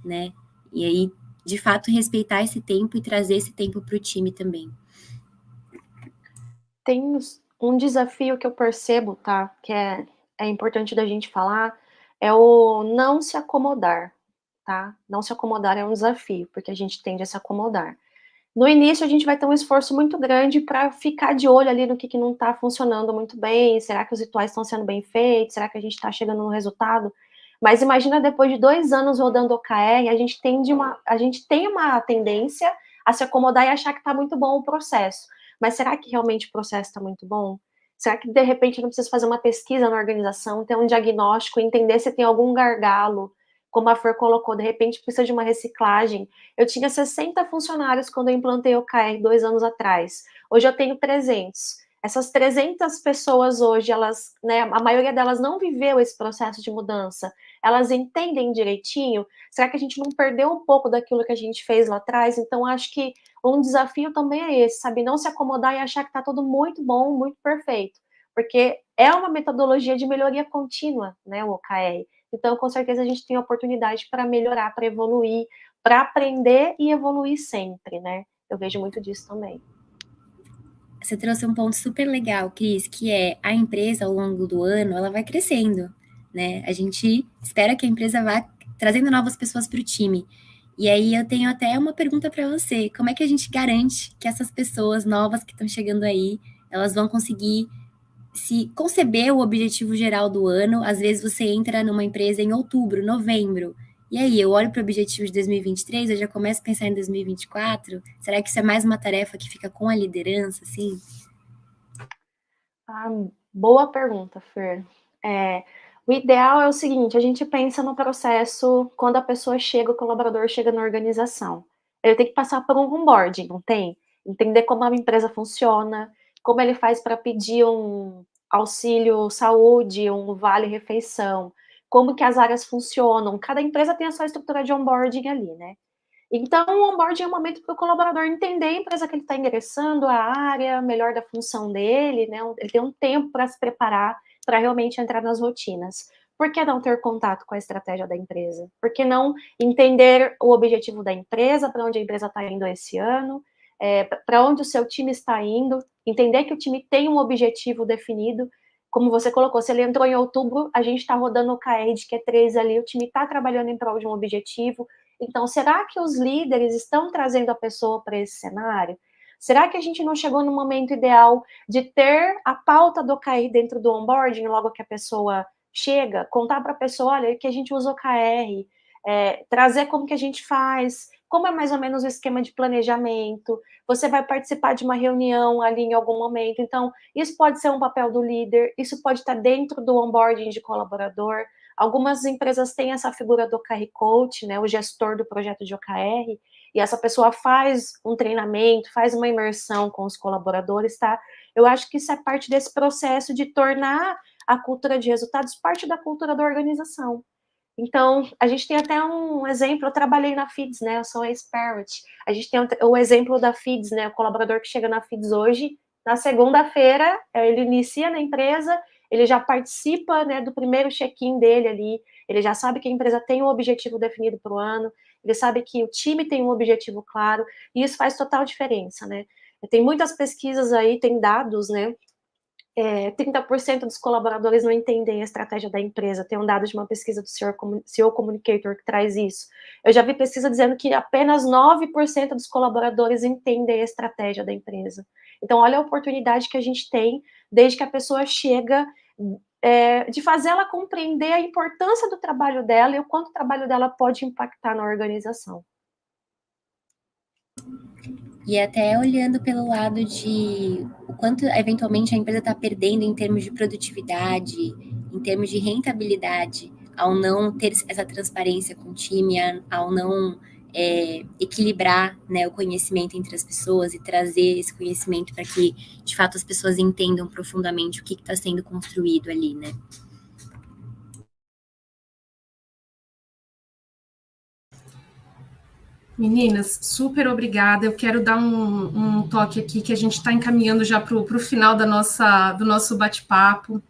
né? E aí, de fato, respeitar esse tempo e trazer esse tempo para o time também. Tem um desafio que eu percebo, tá? Que é importante da gente falar, é o não se acomodar, tá? Não se acomodar é um desafio, porque a gente tende a se acomodar. No início, a gente vai ter um esforço muito grande para ficar de olho ali no que não está funcionando muito bem. Será que os rituais estão sendo bem feitos? Será que a gente está chegando no resultado? Mas imagina, depois de 2 anos rodando OKR, a gente tem uma tendência a se acomodar e achar que está muito bom o processo. Mas será que realmente o processo está muito bom? Será que, de repente, eu não preciso fazer uma pesquisa na organização, ter um diagnóstico, entender se tem algum gargalo, como a Fer colocou, de repente precisa de uma reciclagem. Eu tinha 60 funcionários quando eu implantei o OKR 2 anos atrás. Hoje eu tenho 300. Essas 300 pessoas hoje, elas, né, a maioria delas não viveu esse processo de mudança. Elas entendem direitinho? Será que a gente não perdeu um pouco daquilo que a gente fez lá atrás? Então, acho que um desafio também é esse, sabe? Não se acomodar e achar que está tudo muito bom, muito perfeito. Porque é uma metodologia de melhoria contínua, né, o OKR. Então, com certeza, a gente tem oportunidade para melhorar, para evoluir, para aprender e evoluir sempre, né? Eu vejo muito disso também. Você trouxe um ponto super legal, Cris, que é a empresa, ao longo do ano, ela vai crescendo, né? A gente espera que a empresa vá trazendo novas pessoas para o time. E aí eu tenho até uma pergunta para você. Como é que a gente garante que essas pessoas novas que estão chegando aí, elas vão conseguir se conceber o objetivo geral do ano? Às vezes você entra numa empresa em outubro, novembro, E aí, eu olho para o objetivo de 2023, eu já começo a pensar em 2024? Será que isso é mais uma tarefa que fica com a liderança, assim? Ah, boa pergunta, Fer. O ideal é o seguinte, a gente pensa no processo quando a pessoa chega, o colaborador chega na organização. Ele tem que passar por um onboarding, não tem? Entender como a empresa funciona, como ele faz para pedir um auxílio saúde, um vale-refeição, como que as áreas funcionam. Cada empresa tem a sua estrutura de onboarding ali, né? Então, o onboarding é um momento para o colaborador entender a empresa que ele está ingressando, a área, melhor da função dele, né? Ele tem um tempo para se preparar para realmente entrar nas rotinas. Por que não ter contato com a estratégia da empresa? Por que não entender o objetivo da empresa, para onde a empresa está indo esse ano, para onde o seu time está indo, entender que o time tem um objetivo definido. Como você colocou, se ele entrou em outubro, a gente está rodando o KR de Q3 ali, o time está trabalhando em prol de um objetivo. Então, será que os líderes estão trazendo a pessoa para esse cenário? Será que a gente não chegou no momento ideal de ter a pauta do OKR dentro do onboarding, logo que a pessoa chega, contar para a pessoa, olha, que a gente usa OKR, trazer como que a gente faz, como é mais ou menos o esquema de planejamento, você vai participar de uma reunião ali em algum momento, então isso pode ser um papel do líder, isso pode estar dentro do onboarding de colaborador. Algumas empresas têm essa figura do OKR Coach, né, o gestor do projeto de OKR, e essa pessoa faz um treinamento, faz uma imersão com os colaboradores, tá? Eu acho que isso é parte desse processo de tornar a cultura de resultados parte da cultura da organização. Então, a gente tem até um exemplo, eu trabalhei na Feeds, né, eu sou ex-Parrot, a gente tem o exemplo da Feeds, né, o colaborador que chega na Feeds hoje, na segunda-feira, ele inicia na empresa, ele já participa, né, do primeiro check-in dele ali, ele já sabe que a empresa tem um objetivo definido para o ano, ele sabe que o time tem um objetivo claro, e isso faz total diferença, né. Tem muitas pesquisas aí, tem dados, né, 30% dos colaboradores não entendem a estratégia da empresa. Tem um dado de uma pesquisa do CEO Communicator que traz isso. Eu já vi pesquisa dizendo que apenas 9% dos colaboradores entendem a estratégia da empresa. Então, olha a oportunidade que a gente tem, desde que a pessoa chega, de fazer ela compreender a importância do trabalho dela e o quanto o trabalho dela pode impactar na organização. E até olhando pelo lado de o quanto, eventualmente, a empresa está perdendo em termos de produtividade, em termos de rentabilidade, ao não ter essa transparência com o time, ao não equilibrar, né, o conhecimento entre as pessoas e trazer esse conhecimento para que, de fato, as pessoas entendam profundamente o que está sendo construído ali, né? Meninas, super obrigada. Eu quero dar um toque aqui que a gente está encaminhando já para o final do nosso bate-papo.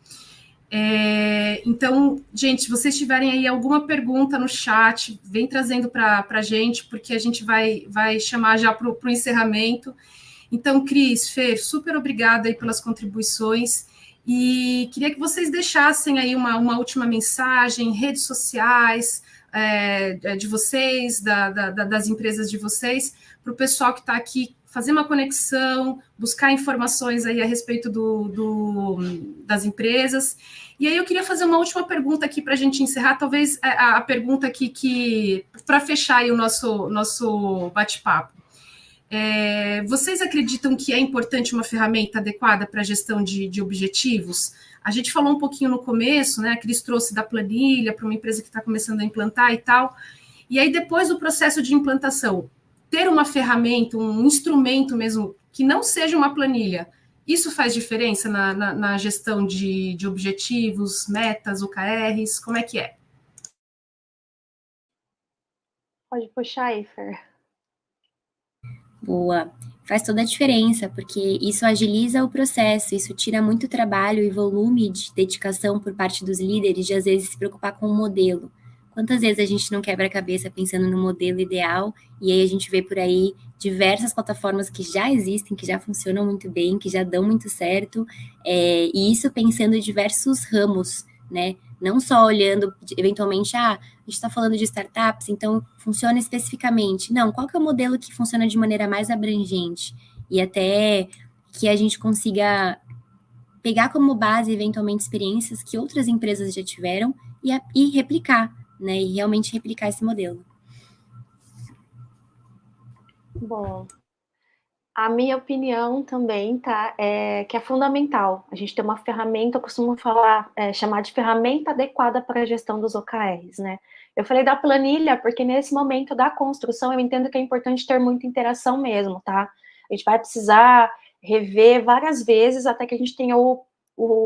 Então, gente, se vocês tiverem aí alguma pergunta no chat, vem trazendo para a gente, porque a gente vai chamar já para o encerramento. Então, Cris, Fer, super obrigada aí pelas contribuições. E queria que vocês deixassem aí uma última mensagem, redes sociais, de vocês, das empresas de vocês, para o pessoal que está aqui fazer uma conexão, buscar informações aí a respeito das empresas. E aí eu queria fazer uma última pergunta aqui para a gente encerrar, talvez a pergunta aqui que para fechar aí o nosso bate-papo. Vocês acreditam que é importante uma ferramenta adequada para a gestão de objetivos? A gente falou um pouquinho no começo, né? A Cris trouxe da planilha para uma empresa que está começando a implantar e tal. E aí, depois do processo de implantação, ter uma ferramenta, um instrumento mesmo, que não seja uma planilha, isso faz diferença na gestão de objetivos, metas, OKRs? Como é que é? Pode puxar aí, Fer. Boa. Faz toda a diferença, porque isso agiliza o processo, isso tira muito trabalho e volume de dedicação por parte dos líderes de, às vezes, se preocupar com o modelo. Quantas vezes a gente não quebra a cabeça pensando no modelo ideal, e aí a gente vê por aí diversas plataformas que já existem, que já funcionam muito bem, que já dão muito certo, e isso pensando em diversos ramos, né? Não só olhando, eventualmente, a gente está falando de startups, então funciona especificamente. Não, qual que é o modelo que funciona de maneira mais abrangente? E até que a gente consiga pegar como base, eventualmente, experiências que outras empresas já tiveram e replicar, né, e realmente replicar esse modelo. Bom, a minha opinião também, tá, é que é fundamental. A gente ter uma ferramenta, eu costumo falar, chamar de ferramenta adequada para a gestão dos OKRs, né? Eu falei da planilha, porque nesse momento da construção eu entendo que é importante ter muita interação mesmo, tá? A gente vai precisar rever várias vezes até que a gente tenha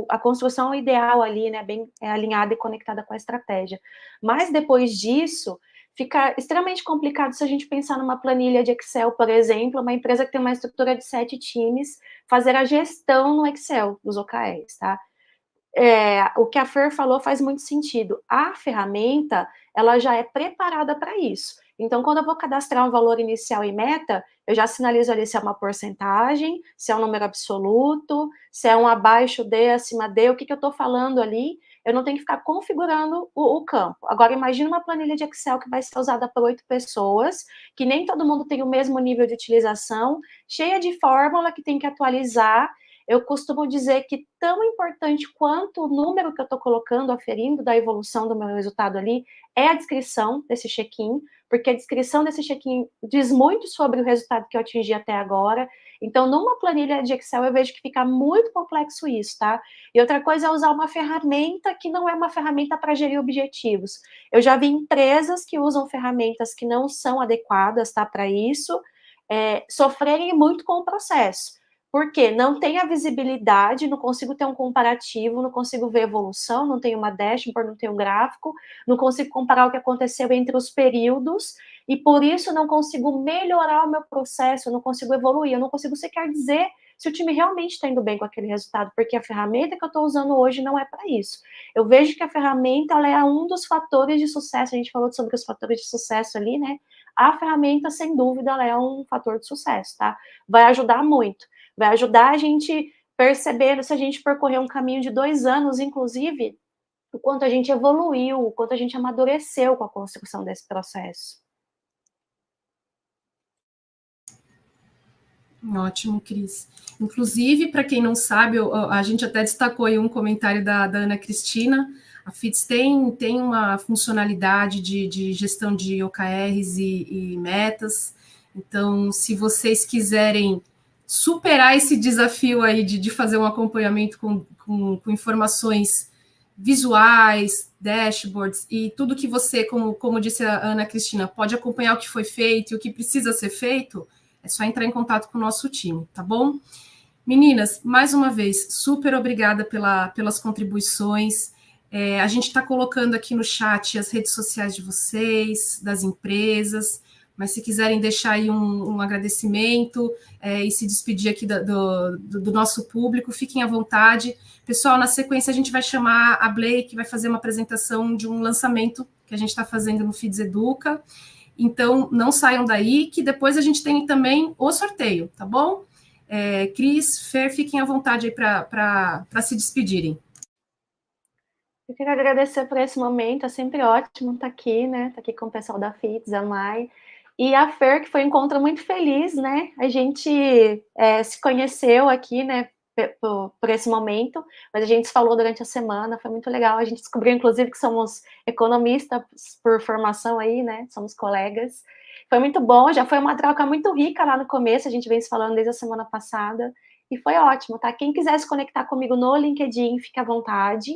a construção ideal ali, né? Bem alinhada e conectada com a estratégia. Mas depois disso, fica extremamente complicado se a gente pensar numa planilha de Excel, por exemplo, uma empresa que tem uma estrutura de 7 times, fazer a gestão no Excel dos OKRs, tá? O que a Fer falou faz muito sentido. A ferramenta, ela já é preparada para isso. Então, quando eu vou cadastrar um valor inicial e meta, eu já sinalizo ali se é uma porcentagem, se é um número absoluto, se é um abaixo de, acima de, o que eu estou falando ali. Eu não tenho que ficar configurando o campo. Agora, imagine uma planilha de Excel que vai ser usada por 8 pessoas, que nem todo mundo tem o mesmo nível de utilização, cheia de fórmula que tem que atualizar. Eu costumo dizer que tão importante quanto o número que eu estou colocando, aferindo da evolução do meu resultado ali, é a descrição desse check-in, porque a descrição desse check-in diz muito sobre o resultado que eu atingi até agora. Então, numa planilha de Excel, eu vejo que fica muito complexo isso, tá? E outra coisa é usar uma ferramenta que não é uma ferramenta para gerir objetivos. Eu já vi empresas que usam ferramentas que não são adequadas, tá, para isso, sofrerem muito com o processo. Porque não tem a visibilidade, não consigo ter um comparativo, não consigo ver evolução, não tenho uma dashboard, não tenho um gráfico, não consigo comparar o que aconteceu entre os períodos, e por isso não consigo melhorar o meu processo, eu não consigo evoluir, eu não consigo sequer dizer se o time realmente está indo bem com aquele resultado, porque a ferramenta que eu estou usando hoje não é para isso. Eu vejo que a ferramenta ela é um dos fatores de sucesso, a gente falou sobre os fatores de sucesso ali, né? A ferramenta, sem dúvida, ela é um fator de sucesso, tá? Vai ajudar muito. Vai ajudar a gente perceber, se a gente percorrer um caminho de 2 anos, inclusive, o quanto a gente evoluiu, o quanto a gente amadureceu com a construção desse processo. Ótimo, Cris. Inclusive, para quem não sabe, a gente até destacou aí um comentário da Ana Cristina. A FITS tem uma funcionalidade de gestão de OKRs e metas. Então, se vocês quiserem superar esse desafio aí de fazer um acompanhamento com informações visuais, dashboards e tudo que você, como disse a Ana Cristina, pode acompanhar o que foi feito e o que precisa ser feito, é só entrar em contato com o nosso time, tá bom? Meninas, mais uma vez, super obrigada pelas contribuições. A gente está colocando aqui no chat as redes sociais de vocês, das empresas, mas se quiserem deixar aí um agradecimento e se despedir aqui do nosso público, fiquem à vontade. Pessoal, na sequência a gente vai chamar a Blake, que vai fazer uma apresentação de um lançamento que a gente está fazendo no FIDS Educa. Então, não saiam daí, que depois a gente tem também o sorteio, tá bom? Cris, Fer, fiquem à vontade aí para se despedirem. Eu queria agradecer por esse momento, é sempre ótimo estar aqui, né? Estar aqui com o pessoal da FITS, a Mai, e a Fer, que foi um encontro muito feliz, né? A gente se conheceu aqui, né? Por esse momento, mas a gente se falou durante a semana, foi muito legal. A gente descobriu, inclusive, que somos economistas por formação aí, né? Somos colegas. Foi muito bom, já foi uma troca muito rica lá no começo, a gente vem se falando desde a semana passada, e foi ótimo, tá? Quem quiser se conectar comigo no LinkedIn, fique à vontade.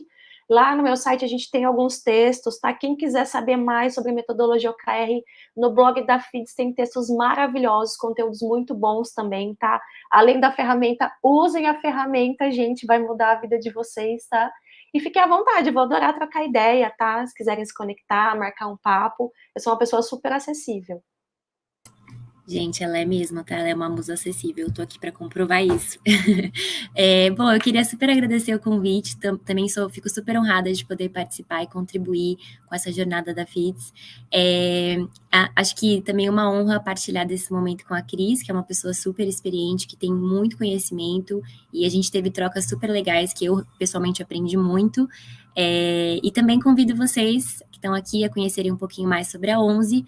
Lá no meu site a gente tem alguns textos, tá? Quem quiser saber mais sobre metodologia OKR, no blog da FIDS tem textos maravilhosos, conteúdos muito bons também, tá? Além da ferramenta, usem a ferramenta, gente, vai mudar a vida de vocês, tá? E fiquem à vontade, vou adorar trocar ideia, tá? Se quiserem se conectar, marcar um papo, eu sou uma pessoa super acessível. Gente, ela é mesmo, tá? Ela é uma musa acessível, eu tô aqui para comprovar isso. Bom, eu queria super agradecer o convite, também fico super honrada de poder participar e contribuir com essa jornada da FITS. Acho que também é uma honra partilhar desse momento com a Cris, que é uma pessoa super experiente, que tem muito conhecimento, e a gente teve trocas super legais, que eu pessoalmente aprendi muito. E também convido vocês que estão aqui a conhecerem um pouquinho mais sobre a 11.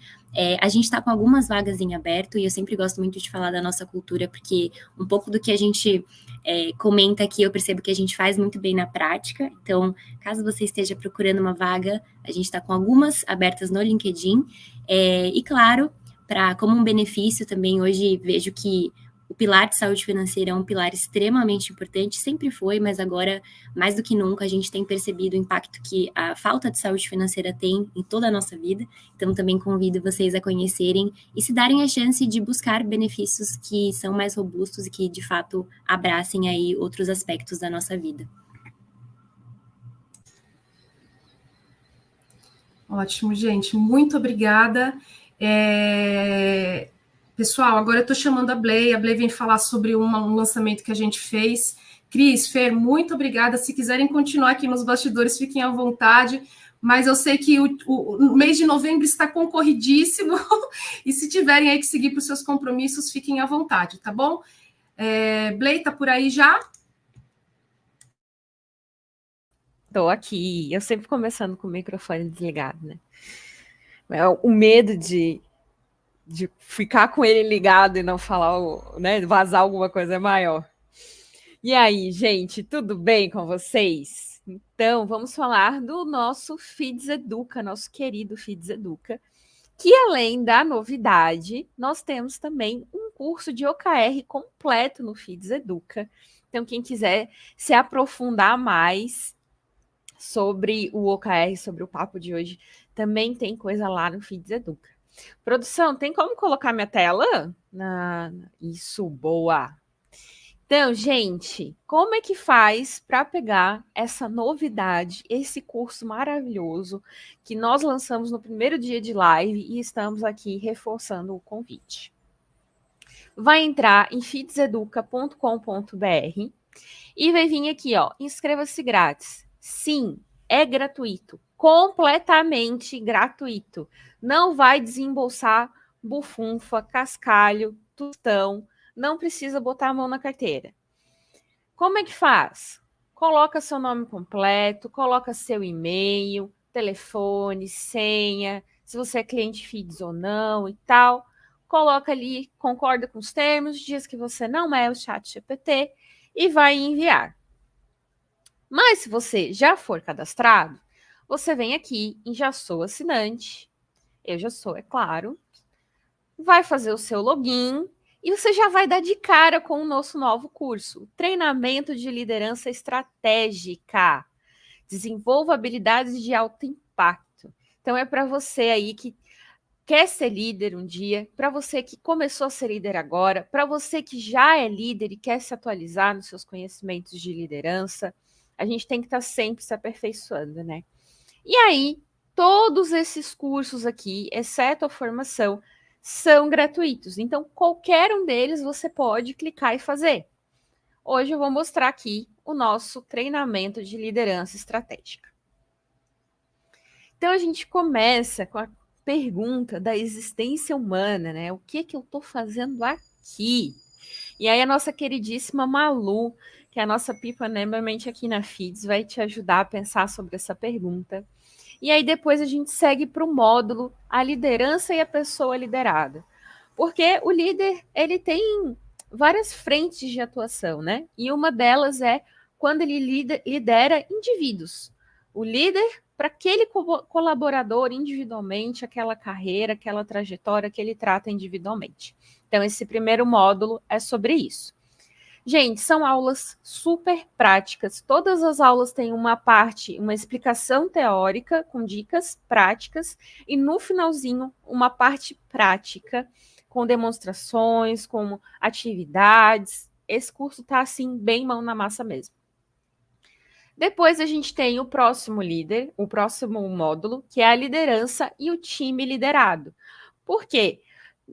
A gente está com algumas vagas em aberto, e eu sempre gosto muito de falar da nossa cultura, porque um pouco do que a gente comenta aqui, eu percebo que a gente faz muito bem na prática. Então, caso você esteja procurando uma vaga, a gente está com algumas abertas no LinkedIn. E claro, como um benefício também, hoje vejo que o pilar de saúde financeira é um pilar extremamente importante, sempre foi, mas agora, mais do que nunca, a gente tem percebido o impacto que a falta de saúde financeira tem em toda a nossa vida. Então, também convido vocês a conhecerem e se darem a chance de buscar benefícios que são mais robustos e que, de fato, abracem aí outros aspectos da nossa vida. Ótimo, gente. Muito obrigada. Pessoal, agora eu estou chamando a Bley vem falar sobre um lançamento que a gente fez. Cris, Fer, muito obrigada. Se quiserem continuar aqui nos bastidores, fiquem à vontade, mas eu sei que o mês de novembro está concorridíssimo, e se tiverem aí que seguir para os seus compromissos, fiquem à vontade, tá bom? Bley, tá por aí já? Estou aqui. Eu sempre começando com o microfone desligado, né? O medo de ficar com ele ligado e não falar, né, vazar alguma coisa é maior. E aí, gente, tudo bem com vocês? Então, vamos falar do nosso Feeds Educa, nosso querido Feeds Educa, que além da novidade, nós temos também um curso de OKR completo no Feeds Educa. Então, quem quiser se aprofundar mais sobre o OKR, sobre o papo de hoje, também tem coisa lá no Feeds Educa. Produção, tem como colocar minha tela? Isso, boa. Então, gente, como é que faz para pegar essa novidade, esse curso maravilhoso que nós lançamos no primeiro dia de live e estamos aqui reforçando o convite? Vai entrar em feedseduca.com.br e vai vir aqui, ó, inscreva-se grátis. Sim, é gratuito, completamente gratuito. Não vai desembolsar bufunfa, cascalho, tostão, não precisa botar a mão na carteira. Como é que faz? Coloca seu nome completo, coloca seu e-mail, telefone, senha, se você é cliente Feeds ou não e tal. Coloca ali, concorda com os termos, diz que você não é o ChatGPT e vai enviar. Mas se você já for cadastrado, você vem aqui em Já Sou Assinante. Eu já sou, é claro. Vai fazer o seu login e você já vai dar de cara com o nosso novo curso, Treinamento de Liderança Estratégica. Desenvolva habilidades de alto impacto. Então é para você aí que quer ser líder um dia, para você que começou a ser líder agora, para você que já é líder e quer se atualizar nos seus conhecimentos de liderança. A gente tem que estar sempre se aperfeiçoando, né? E aí, todos esses cursos aqui, exceto a formação, são gratuitos. Então, qualquer um deles você pode clicar e fazer. Hoje eu vou mostrar aqui o nosso treinamento de liderança estratégica. Então, a gente começa com a pergunta da existência humana, né? O que eu estou fazendo aqui? E aí, a nossa queridíssima Malu, que é a nossa People Enablement aqui na Feeds, vai te ajudar a pensar sobre essa pergunta. E aí depois a gente segue para o módulo a liderança e a pessoa liderada. Porque o líder, ele tem várias frentes de atuação, né? E uma delas é quando ele lidera indivíduos. O líder para aquele colaborador individualmente, aquela carreira, aquela trajetória que ele trata individualmente. Então, esse primeiro módulo é sobre isso. Gente, são aulas super práticas. Todas as aulas têm uma explicação teórica com dicas práticas e no finalzinho uma parte prática com demonstrações, com atividades. Esse curso tá assim bem mão na massa mesmo. Depois a gente tem o próximo módulo, que é a liderança e o time liderado. Por quê?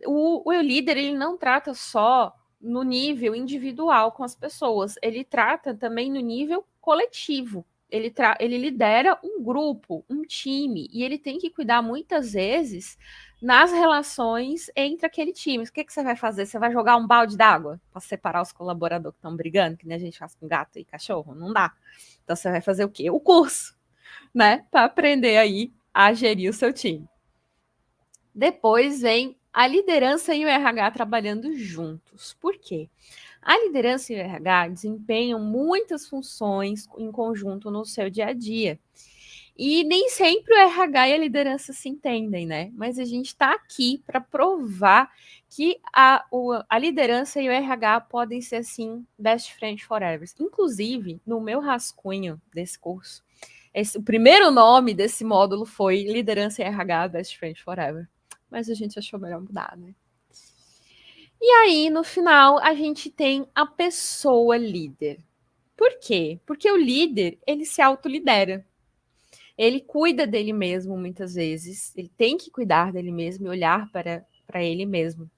O líder, ele não trata só no nível individual com as pessoas, ele trata também no nível coletivo. Ele lidera um grupo, um time, e ele tem que cuidar muitas vezes nas relações entre aquele time. O que você vai fazer? Você vai jogar um balde d'água para separar os colaboradores que estão brigando, que nem a gente faz com gato e cachorro? Não dá. Então você vai fazer o quê? O curso, né? Para aprender aí a gerir o seu time. Depois vem a liderança e o RH trabalhando juntos. Por quê? A liderança e o RH desempenham muitas funções em conjunto no seu dia a dia. E nem sempre o RH e a liderança se entendem, né? Mas a gente está aqui para provar que a liderança e o RH podem ser, assim, best friend forever. Inclusive, no meu rascunho desse curso, o primeiro nome desse módulo foi Liderança e RH Best Friend Forever. Mas a gente achou melhor mudar, né? E aí, no final, a gente tem a pessoa líder. Por quê? Porque o líder, ele se autolidera. Ele cuida dele mesmo, muitas vezes. Ele tem que cuidar dele mesmo e olhar para ele mesmo.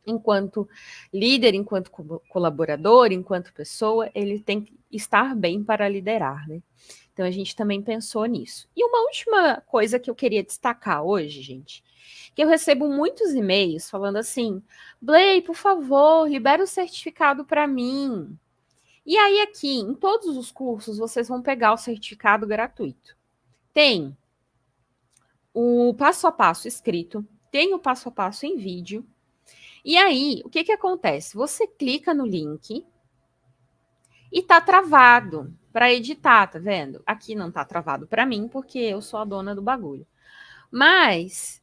Enquanto líder, enquanto colaborador, enquanto pessoa, ele tem que estar bem para liderar, né? Então, a gente também pensou nisso. E uma última coisa que eu queria destacar hoje, gente, que eu recebo muitos e-mails falando assim, Blay, por favor, libera o certificado para mim. E aí, aqui, em todos os cursos, vocês vão pegar o certificado gratuito. Tem o passo a passo escrito, tem o passo a passo em vídeo. E aí, o que acontece? Você clica no link e tá travado para editar, tá vendo? Aqui não tá travado para mim, porque eu sou a dona do bagulho. Mas,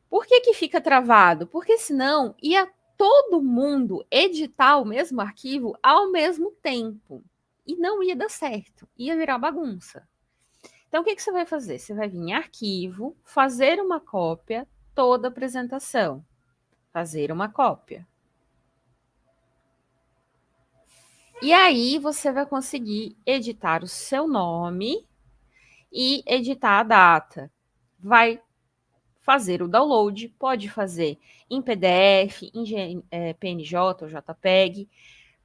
por que fica travado? Porque senão ia todo mundo editar o mesmo arquivo ao mesmo tempo. E não ia dar certo, ia virar bagunça. Então, o que você vai fazer? Você vai vir em arquivo, fazer uma cópia, toda a apresentação. Fazer uma cópia. E aí, você vai conseguir editar o seu nome e editar a data. Vai fazer o download, pode fazer em PDF, em PNG ou JPEG.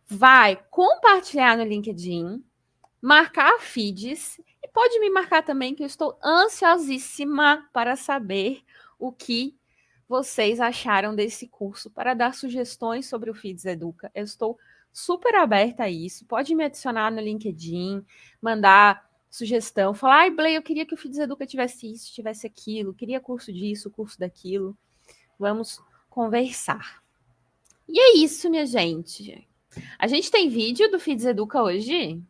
Vai compartilhar no LinkedIn, marcar feeds e pode me marcar também, que eu estou ansiosíssima para saber o que vocês acharam desse curso, para dar sugestões sobre o Feeds Educa. Eu estou super aberta a isso. Pode me adicionar no LinkedIn, mandar sugestão, falar, ai, Blay, eu queria que o Feeds Educa tivesse isso, tivesse aquilo, queria curso disso, curso daquilo. Vamos conversar. E é isso, minha gente. A gente tem vídeo do Feeds Educa hoje?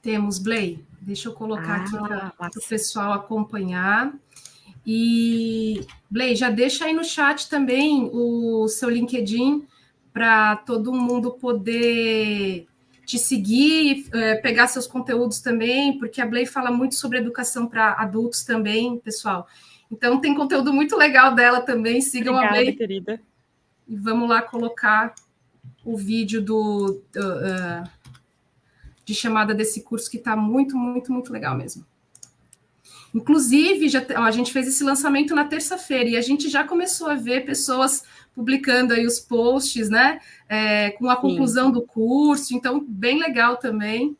Temos, Blay. Deixa eu colocar aqui para o massa. pessoal acompanhar. E, Blay, já deixa aí no chat também o seu LinkedIn para todo mundo poder te seguir, pegar seus conteúdos também, porque a Blay fala muito sobre educação para adultos também, pessoal. Então, tem conteúdo muito legal dela também. Sigam Obrigada, a Blay. Querida. E vamos lá colocar o vídeo de chamada desse curso, que está muito, muito, muito legal mesmo. Inclusive, a gente fez esse lançamento na terça-feira e a gente já começou a ver pessoas publicando aí os posts, né? Com a conclusão do curso, então, bem legal também.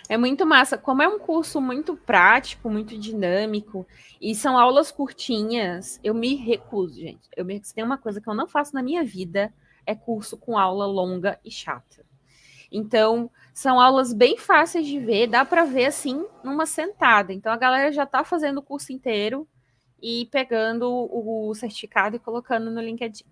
É muito massa. Como é um curso muito prático, muito dinâmico, e são aulas curtinhas, eu me recuso, gente. Se tem uma coisa que eu não faço na minha vida, é curso com aula longa e chata. Então, são aulas bem fáceis de ver, dá para ver assim numa sentada. Então, a galera já está fazendo o curso inteiro e pegando o certificado e colocando no LinkedIn.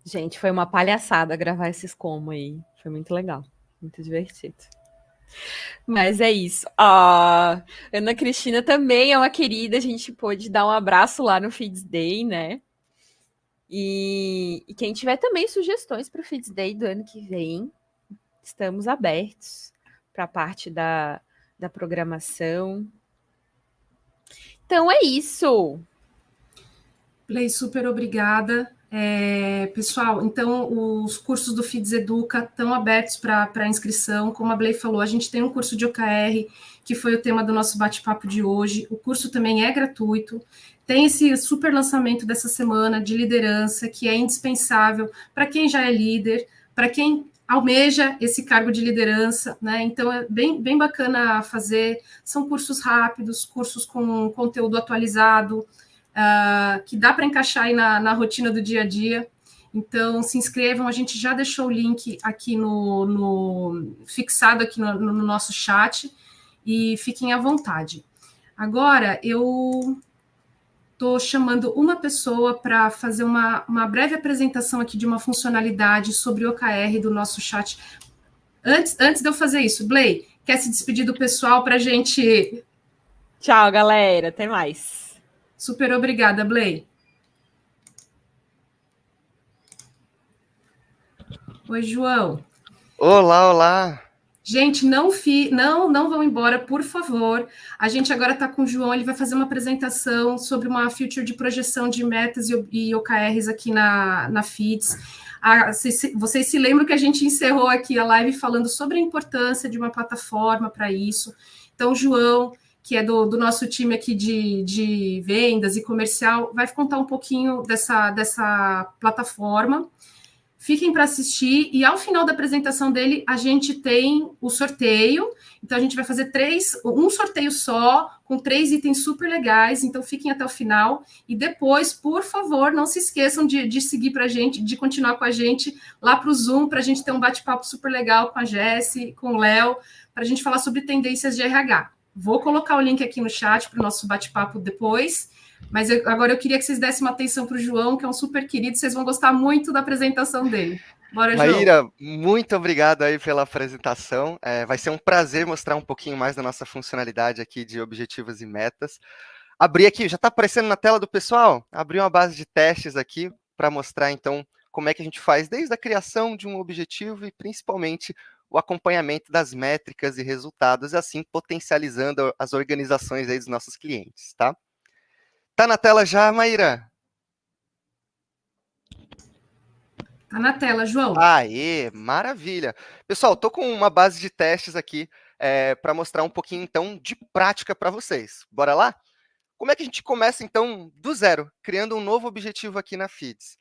Gente, foi uma palhaçada gravar esses como aí. Foi muito legal, muito divertido. Mas é isso. A Ana Cristina também é uma querida, a gente pôde dar um abraço lá no Feeds Day, né? E quem tiver também sugestões para o Feeds Day do ano que vem, estamos abertos para a parte da programação. Então é isso. Blei, super obrigada. Pessoal, então os cursos do FIDS Educa estão abertos para inscrição. Como a Blei falou, a gente tem um curso de OKR, que foi o tema do nosso bate-papo de hoje. O curso também é gratuito. Tem esse super lançamento dessa semana de liderança, que é indispensável para quem já é líder, para quem almeja esse cargo de liderança, né? Então é bem bacana fazer. São cursos rápidos, cursos com conteúdo atualizado, que dá para encaixar aí na rotina do dia a dia. Então, se inscrevam, a gente já deixou o link aqui fixado aqui no nosso chat, e fiquem à vontade. Agora, eu estou chamando uma pessoa para fazer uma breve apresentação aqui de uma funcionalidade sobre o OKR do nosso chat. Antes de eu fazer isso, Blei, quer se despedir do pessoal para a gente... Tchau, galera. Até mais. Super obrigada, Blei. Oi, João. Olá. Gente, não vão embora, por favor. A gente agora está com o João, ele vai fazer uma apresentação sobre uma feature de projeção de metas e OKRs aqui na FIDS. Vocês se lembram que a gente encerrou aqui a live falando sobre a importância de uma plataforma para isso. Então, o João, que é do nosso time aqui de vendas e comercial, vai contar um pouquinho dessa plataforma. Fiquem para assistir, e ao final da apresentação dele, a gente tem o sorteio. Então, a gente vai fazer um sorteio só, com 3 itens super legais. Então, fiquem até o final. E depois, por favor, não se esqueçam de seguir para a gente, de continuar com a gente lá para o Zoom, para a gente ter um bate-papo super legal com a Jessi, com o Léo, para a gente falar sobre tendências de RH. Vou colocar o link aqui no chat para o nosso bate-papo depois, mas agora eu queria que vocês dessem uma atenção para o João, que é um super querido, vocês vão gostar muito da apresentação dele. Bora, João. Maíra, muito obrigado aí pela apresentação. Vai ser um prazer mostrar um pouquinho mais da nossa funcionalidade aqui de objetivos e metas. Abri aqui, já está aparecendo na tela do pessoal? Abri uma base de testes aqui para mostrar, então, como é que a gente faz desde a criação de um objetivo e, principalmente, o acompanhamento das métricas e resultados, e assim potencializando as organizações aí dos nossos clientes, tá? Tá na tela já, Maíra? Tá na tela, João. Aê, maravilha. Pessoal, tô com uma base de testes aqui para mostrar um pouquinho, então, de prática para vocês. Bora lá? Como é que a gente começa, então, do zero, criando um novo objetivo aqui na FIDS?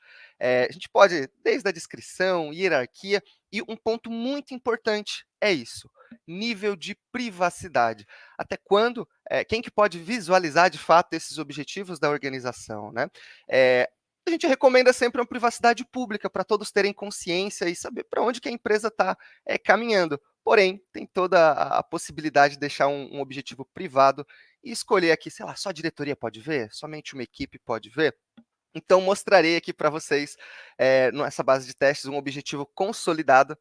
A gente pode, desde a descrição, hierarquia, e um ponto muito importante é isso, nível de privacidade. Até quando, quem que pode visualizar, de fato, esses objetivos da organização, né? A gente recomenda sempre uma privacidade pública, para todos terem consciência e saber para onde que a empresa está caminhando. Porém, tem toda a possibilidade de deixar um objetivo privado e escolher aqui, sei lá, só a diretoria pode ver? Somente uma equipe pode ver? Então, mostrarei aqui para vocês, nessa base de testes, um objetivo consolidado.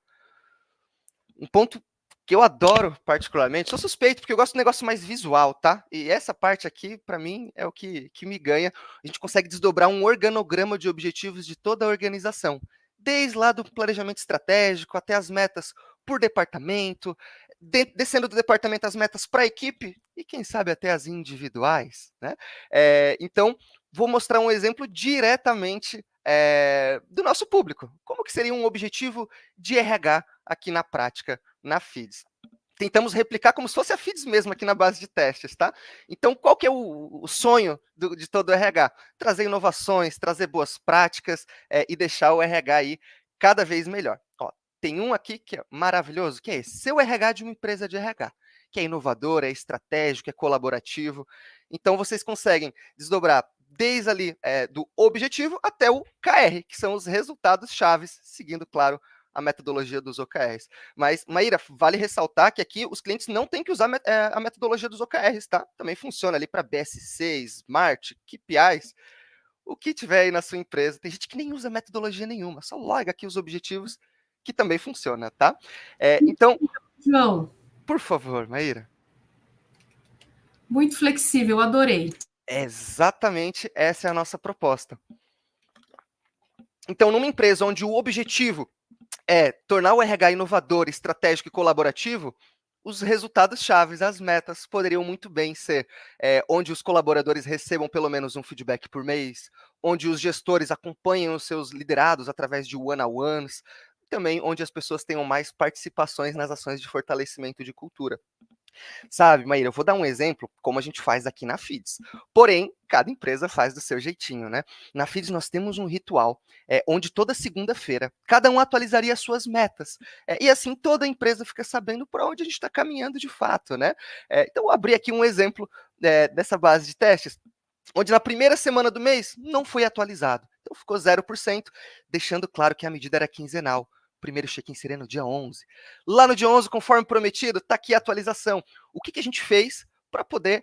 Um ponto que eu adoro particularmente, sou suspeito, porque eu gosto de um negócio mais visual, tá? E essa parte aqui, para mim, é o que me ganha. A gente consegue desdobrar um organograma de objetivos de toda a organização, desde lá do planejamento estratégico até as metas por departamento, descendo do departamento as metas para a equipe e, quem sabe, até as individuais, né? Então, vou mostrar um exemplo diretamente do nosso público. Como que seria um objetivo de RH aqui na prática, na FIDS? Tentamos replicar como se fosse a FIDS mesmo aqui na base de testes, tá? Então, qual que é o sonho de todo o RH? Trazer inovações, trazer boas práticas e deixar o RH aí cada vez melhor. Ó, tem um aqui que é maravilhoso, que é esse, ser o RH de uma empresa de RH, que é inovador, é estratégico, é colaborativo. Então, vocês conseguem desdobrar desde ali do objetivo até o KR, que são os resultados chaves, seguindo, claro, a metodologia dos OKRs. Mas, Maíra, vale ressaltar que aqui os clientes não têm que usar a metodologia dos OKRs, tá? Também funciona ali para BSC, Smart, KPIs, o que tiver aí na sua empresa. Tem gente que nem usa metodologia nenhuma, só loga aqui os objetivos, que também funciona, tá? Então, João, por favor, Maíra. Muito flexível, adorei. Exatamente, essa é a nossa proposta. Então, numa empresa onde o objetivo é tornar o RH inovador, estratégico e colaborativo, os resultados chaves, as metas, poderiam muito bem ser onde os colaboradores recebam pelo menos um feedback por mês, onde os gestores acompanhem os seus liderados através de one-on-ones, também onde as pessoas tenham mais participações nas ações de fortalecimento de cultura. Sabe, Maíra, eu vou dar um exemplo, como a gente faz aqui na Feeds. Porém, cada empresa faz do seu jeitinho, né? Na Feeds nós temos um ritual, onde toda segunda-feira, cada um atualizaria as suas metas. E assim toda a empresa fica sabendo para onde a gente está caminhando de fato, né? Então, eu abri aqui um exemplo dessa base de testes, onde na primeira semana do mês não foi atualizado. Então ficou 0%, deixando claro que a medida era quinzenal. O primeiro check-in seria no dia 11. Lá no dia 11, conforme prometido, está aqui a atualização. O que a gente fez para poder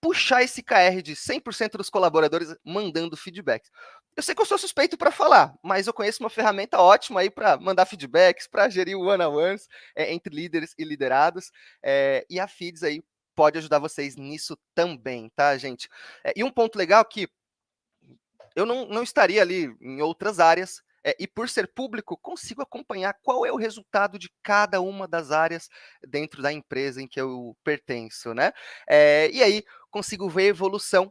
puxar esse KR de 100% dos colaboradores mandando feedbacks? Eu sei que eu sou suspeito para falar, mas eu conheço uma ferramenta ótima aí para mandar feedbacks, para gerir o one-on-ones entre líderes e liderados, e a Feeds aí pode ajudar vocês nisso também, tá, gente? E um ponto legal que eu não estaria ali em outras áreas, e por ser público, consigo acompanhar qual é o resultado de cada uma das áreas dentro da empresa em que eu pertenço, né? E aí, consigo ver a evolução.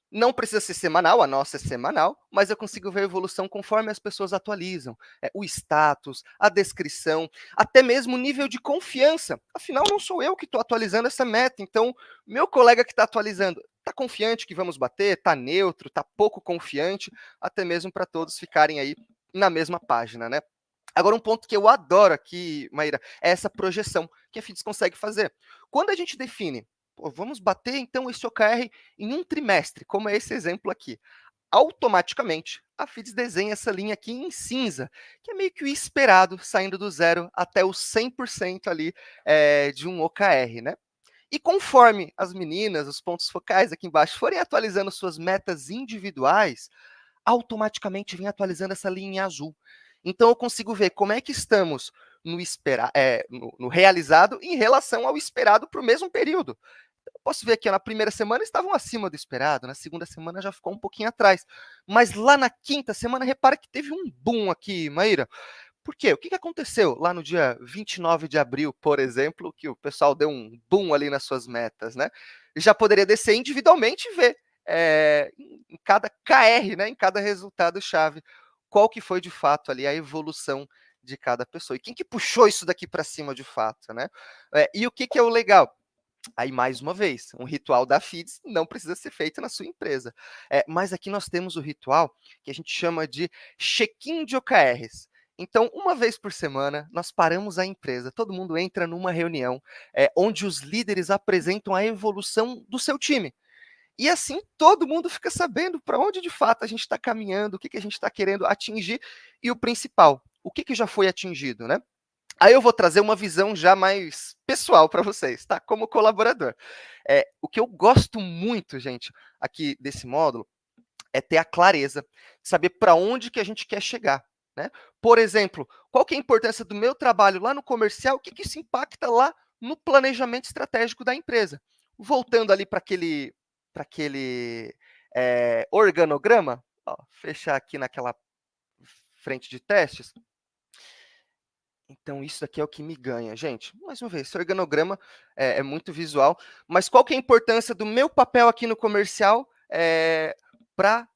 Não precisa ser semanal, a nossa é semanal, mas eu consigo ver a evolução conforme as pessoas atualizam. O status, a descrição, até mesmo o nível de confiança. Afinal, não sou eu que estou atualizando essa meta, então, meu colega que está atualizando, está confiante que vamos bater? Está neutro? Está pouco confiante? Até mesmo para todos ficarem aí na mesma página, né? Agora, um ponto que eu adoro aqui, Maíra, é essa projeção que a Feeds consegue fazer. Quando a gente define, vamos bater então esse OKR em um trimestre, como é esse exemplo aqui, automaticamente a Feeds desenha essa linha aqui em cinza, que é meio que o esperado, saindo do 0 até o 100% ali de um OKR, né? E conforme as meninas, os pontos focais aqui embaixo, forem atualizando suas metas individuais, automaticamente vem atualizando essa linha em azul. Então, eu consigo ver como é que estamos no realizado em relação ao esperado para o mesmo período. Eu posso ver aqui, na primeira semana estavam acima do esperado, na segunda semana já ficou um pouquinho atrás. Mas lá na quinta semana, repara que teve um boom aqui, Maíra. Por quê? O que aconteceu lá no dia 29 de abril, por exemplo, que o pessoal deu um boom ali nas suas metas, né? Já poderia descer individualmente e ver em cada KR, né, em cada resultado-chave, qual que foi de fato ali a evolução de cada pessoa. E quem que puxou isso daqui para cima de fato, né? E o que é o legal? Aí, mais uma vez, um ritual da Feeds não precisa ser feito na sua empresa. Mas aqui nós temos o ritual que a gente chama de check-in de OKRs. Então, uma vez por semana, nós paramos a empresa, todo mundo entra numa reunião onde os líderes apresentam a evolução do seu time. E assim todo mundo fica sabendo para onde de fato a gente está caminhando, o que a gente está querendo atingir e o principal, o que já foi atingido, né? Aí eu vou trazer uma visão já mais pessoal para vocês, tá? Como colaborador. O que eu gosto muito, gente, aqui desse módulo, é ter a clareza, saber para onde que a gente quer chegar, né? Por exemplo, qual que é a importância do meu trabalho lá no comercial, o que isso impacta lá no planejamento estratégico da empresa. Voltando ali para aquele organograma, fechar aqui naquela frente de testes. Então, isso aqui é o que me ganha, gente. Mais uma vez, esse organograma é muito visual, mas qual que é a importância do meu papel aqui no comercial para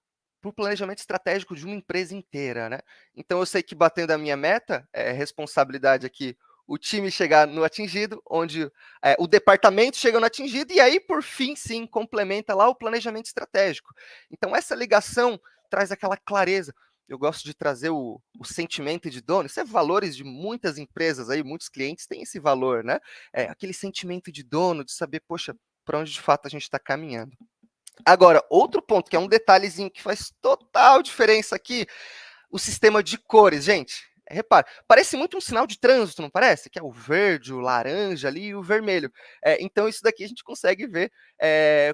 o planejamento estratégico de uma empresa inteira, né? Então, eu sei que batendo a minha meta, responsabilidade aqui, o time chegar no atingido, onde o departamento chega no atingido, e aí, por fim, sim, complementa lá o planejamento estratégico. Então, essa ligação traz aquela clareza. Eu gosto de trazer o sentimento de dono, isso é valores de muitas empresas aí, muitos clientes têm esse valor, né? Aquele sentimento de dono, de saber, poxa, para onde de fato a gente está caminhando. Agora, outro ponto, que é um detalhezinho que faz total diferença aqui, o sistema de cores, gente. Repare, parece muito um sinal de trânsito, não parece? Que é o verde, o laranja ali e o vermelho. Então, isso daqui a gente consegue ver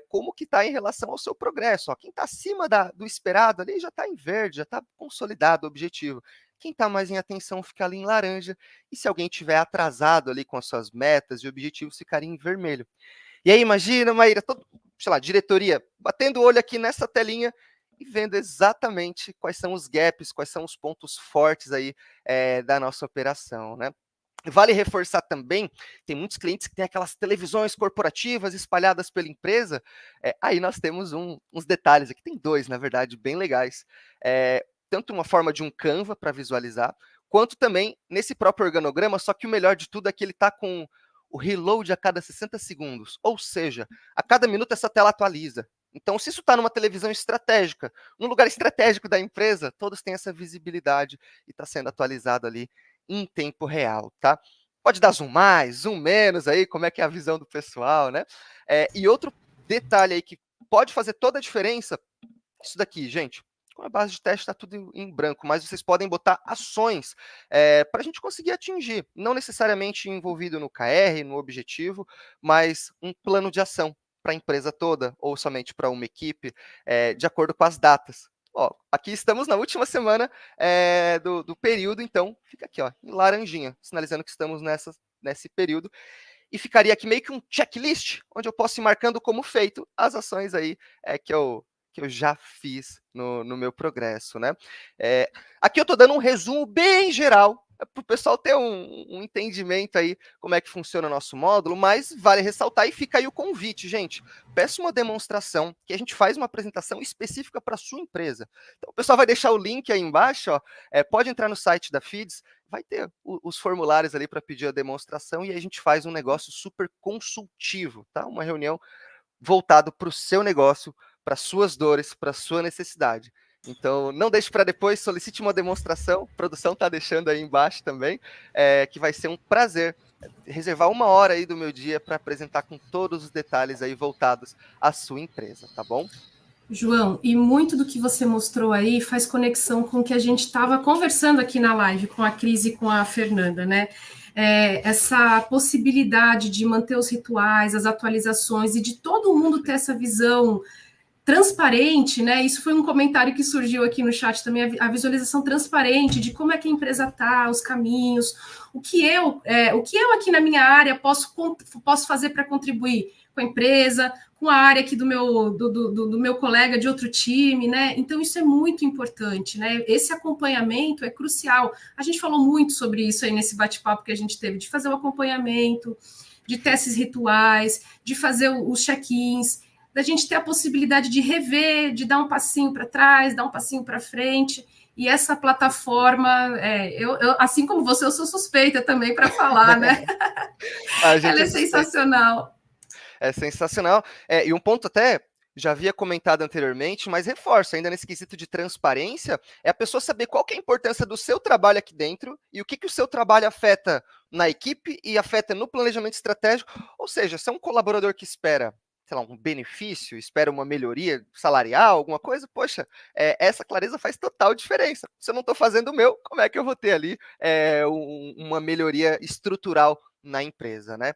como que está em relação ao seu progresso. Ó, quem está acima do esperado ali já está em verde, já está consolidado o objetivo. Quem está mais em atenção fica ali em laranja. E se alguém estiver atrasado ali com as suas metas e objetivos, ficaria em vermelho. E aí, imagina, Maíra, diretoria, batendo o olho aqui nessa telinha e vendo exatamente quais são os gaps, quais são os pontos fortes aí da nossa operação, né? Vale reforçar também, tem muitos clientes que têm aquelas televisões corporativas espalhadas pela empresa, aí nós temos uns detalhes aqui, tem 2, na verdade, bem legais. Tanto uma forma de um Canva para visualizar, quanto também nesse próprio organograma, só que o melhor de tudo é que ele está com o reload a cada 60 segundos, ou seja, a cada minuto essa tela atualiza. Então, se isso está numa televisão estratégica, num lugar estratégico da empresa, todos têm essa visibilidade e está sendo atualizado ali em tempo real, tá? Pode dar zoom mais, zoom menos aí, como é que é a visão do pessoal, né? E outro detalhe aí que pode fazer toda a diferença, isso daqui, gente, com a base de teste está tudo em branco, mas vocês podem botar ações para a gente conseguir atingir, não necessariamente envolvido no KR, no objetivo, mas um plano de ação para a empresa toda, ou somente para uma equipe, de acordo com as datas. Ó, aqui estamos na última semana do período, então fica aqui, ó, em laranjinha, sinalizando que estamos nesse período. E ficaria aqui meio que um checklist, onde eu posso ir marcando como feito as ações aí que eu já fiz no meu progresso, né? Aqui eu estou dando um resumo bem geral, para o pessoal ter um entendimento aí como é que funciona o nosso módulo, mas vale ressaltar e fica aí o convite, gente. Peço uma demonstração, que a gente faz uma apresentação específica para a sua empresa. Então, o pessoal vai deixar o link aí embaixo, ó, pode entrar no site da FIDS, vai ter os formulários ali para pedir a demonstração e aí a gente faz um negócio super consultivo, tá? Uma reunião voltado para o seu negócio, para suas dores, para sua necessidade. Então, não deixe para depois, solicite uma demonstração, a produção está deixando aí embaixo também, que vai ser um prazer reservar 1 hora aí do meu dia para apresentar com todos os detalhes aí voltados à sua empresa, tá bom? João, e muito do que você mostrou aí faz conexão com o que a gente estava conversando aqui na live com a Cris e com a Fernanda, né? Essa possibilidade de manter os rituais, as atualizações e de todo mundo ter essa visão transparente, né? Isso foi um comentário que surgiu aqui no chat também, a visualização transparente de como é que a empresa está, os caminhos, o que eu aqui na minha área posso fazer para contribuir com a empresa, com a área aqui do meu colega de outro time, né? Então, isso é muito importante, né? Esse acompanhamento é crucial. A gente falou muito sobre isso aí nesse bate-papo que a gente teve, de fazer o acompanhamento, de ter esses rituais, de fazer os check-ins, da gente ter a possibilidade de rever, de dar um passinho para trás, dar um passinho para frente. E essa plataforma, eu, assim como você, eu sou suspeita também para falar, né? Ela é sensacional. É sensacional. E um ponto até, já havia comentado anteriormente, mas reforço, ainda nesse quesito de transparência, é a pessoa saber qual que é a importância do seu trabalho aqui dentro e o que o seu trabalho afeta na equipe e afeta no planejamento estratégico. Ou seja, se é um colaborador que espera, sei lá, um benefício, espera uma melhoria salarial, alguma coisa, poxa, essa clareza faz total diferença. Se eu não estou fazendo o meu, como é que eu vou ter ali uma melhoria estrutural na empresa, né?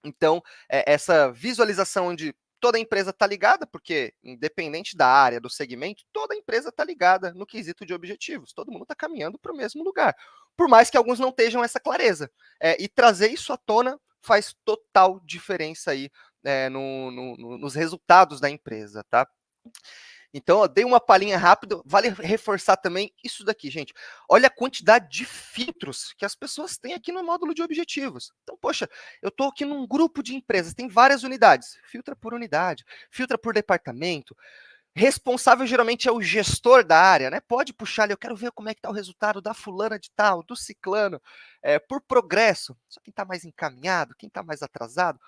Então, essa visualização onde toda a empresa está ligada, porque independente da área, do segmento, toda a empresa está ligada no quesito de objetivos. Todo mundo está caminhando para o mesmo lugar. Por mais que alguns não tenham essa clareza. E trazer isso à tona faz total diferença aí nos resultados da empresa, tá? Então, dei uma palhinha rápida, vale reforçar também isso daqui, gente. Olha a quantidade de filtros que as pessoas têm aqui no módulo de objetivos. Então, poxa, eu estou aqui num grupo de empresas, tem várias unidades. Filtra por unidade, filtra por departamento. Responsável geralmente é o gestor da área, né? Pode puxar ali, eu quero ver como é que está o resultado da fulana de tal, do ciclano, por progresso. Só quem está mais encaminhado, quem está mais atrasado.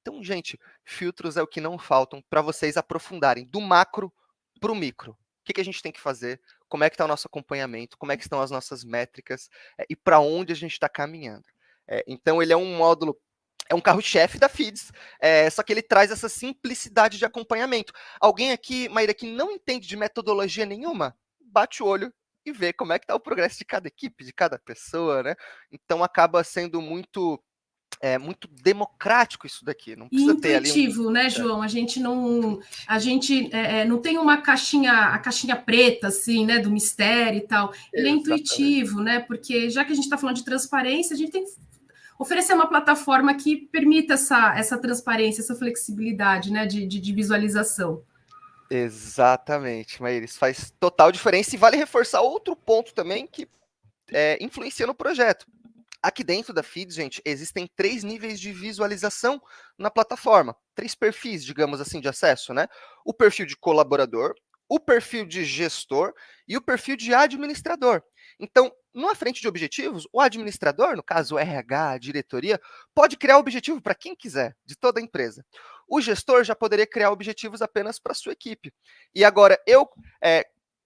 Então, gente, filtros é o que não faltam para vocês aprofundarem do macro para o micro. O que a gente tem que fazer? Como é que está o nosso acompanhamento? Como é que estão as nossas métricas? E para onde a gente está caminhando? Então, ele é um módulo, é um carro-chefe da FIDS, só que ele traz essa simplicidade de acompanhamento. Alguém aqui, Maíra, que não entende de metodologia nenhuma, bate o olho e vê como é que está o progresso de cada equipe, de cada pessoa, né? Então, acaba sendo muito democrático isso daqui. Não precisa ter ali intuitivo, né, João? A gente não tem uma a caixinha preta, assim, né, do mistério e tal. Ele é intuitivo, né? Porque já que a gente está falando de transparência, a gente tem que oferecer uma plataforma que permita essa transparência, essa flexibilidade, né, de visualização. Exatamente, Maíra. Isso faz total diferença e vale reforçar outro ponto também que influencia no projeto. Aqui dentro da Feeds, gente, existem 3 níveis de visualização na plataforma. 3 perfis, digamos assim, de acesso, né? O perfil de colaborador, o perfil de gestor e o perfil de administrador. Então, na frente de objetivos, o administrador, no caso o RH, a diretoria, pode criar objetivo para quem quiser, de toda a empresa. O gestor já poderia criar objetivos apenas para a sua equipe. E agora, eu,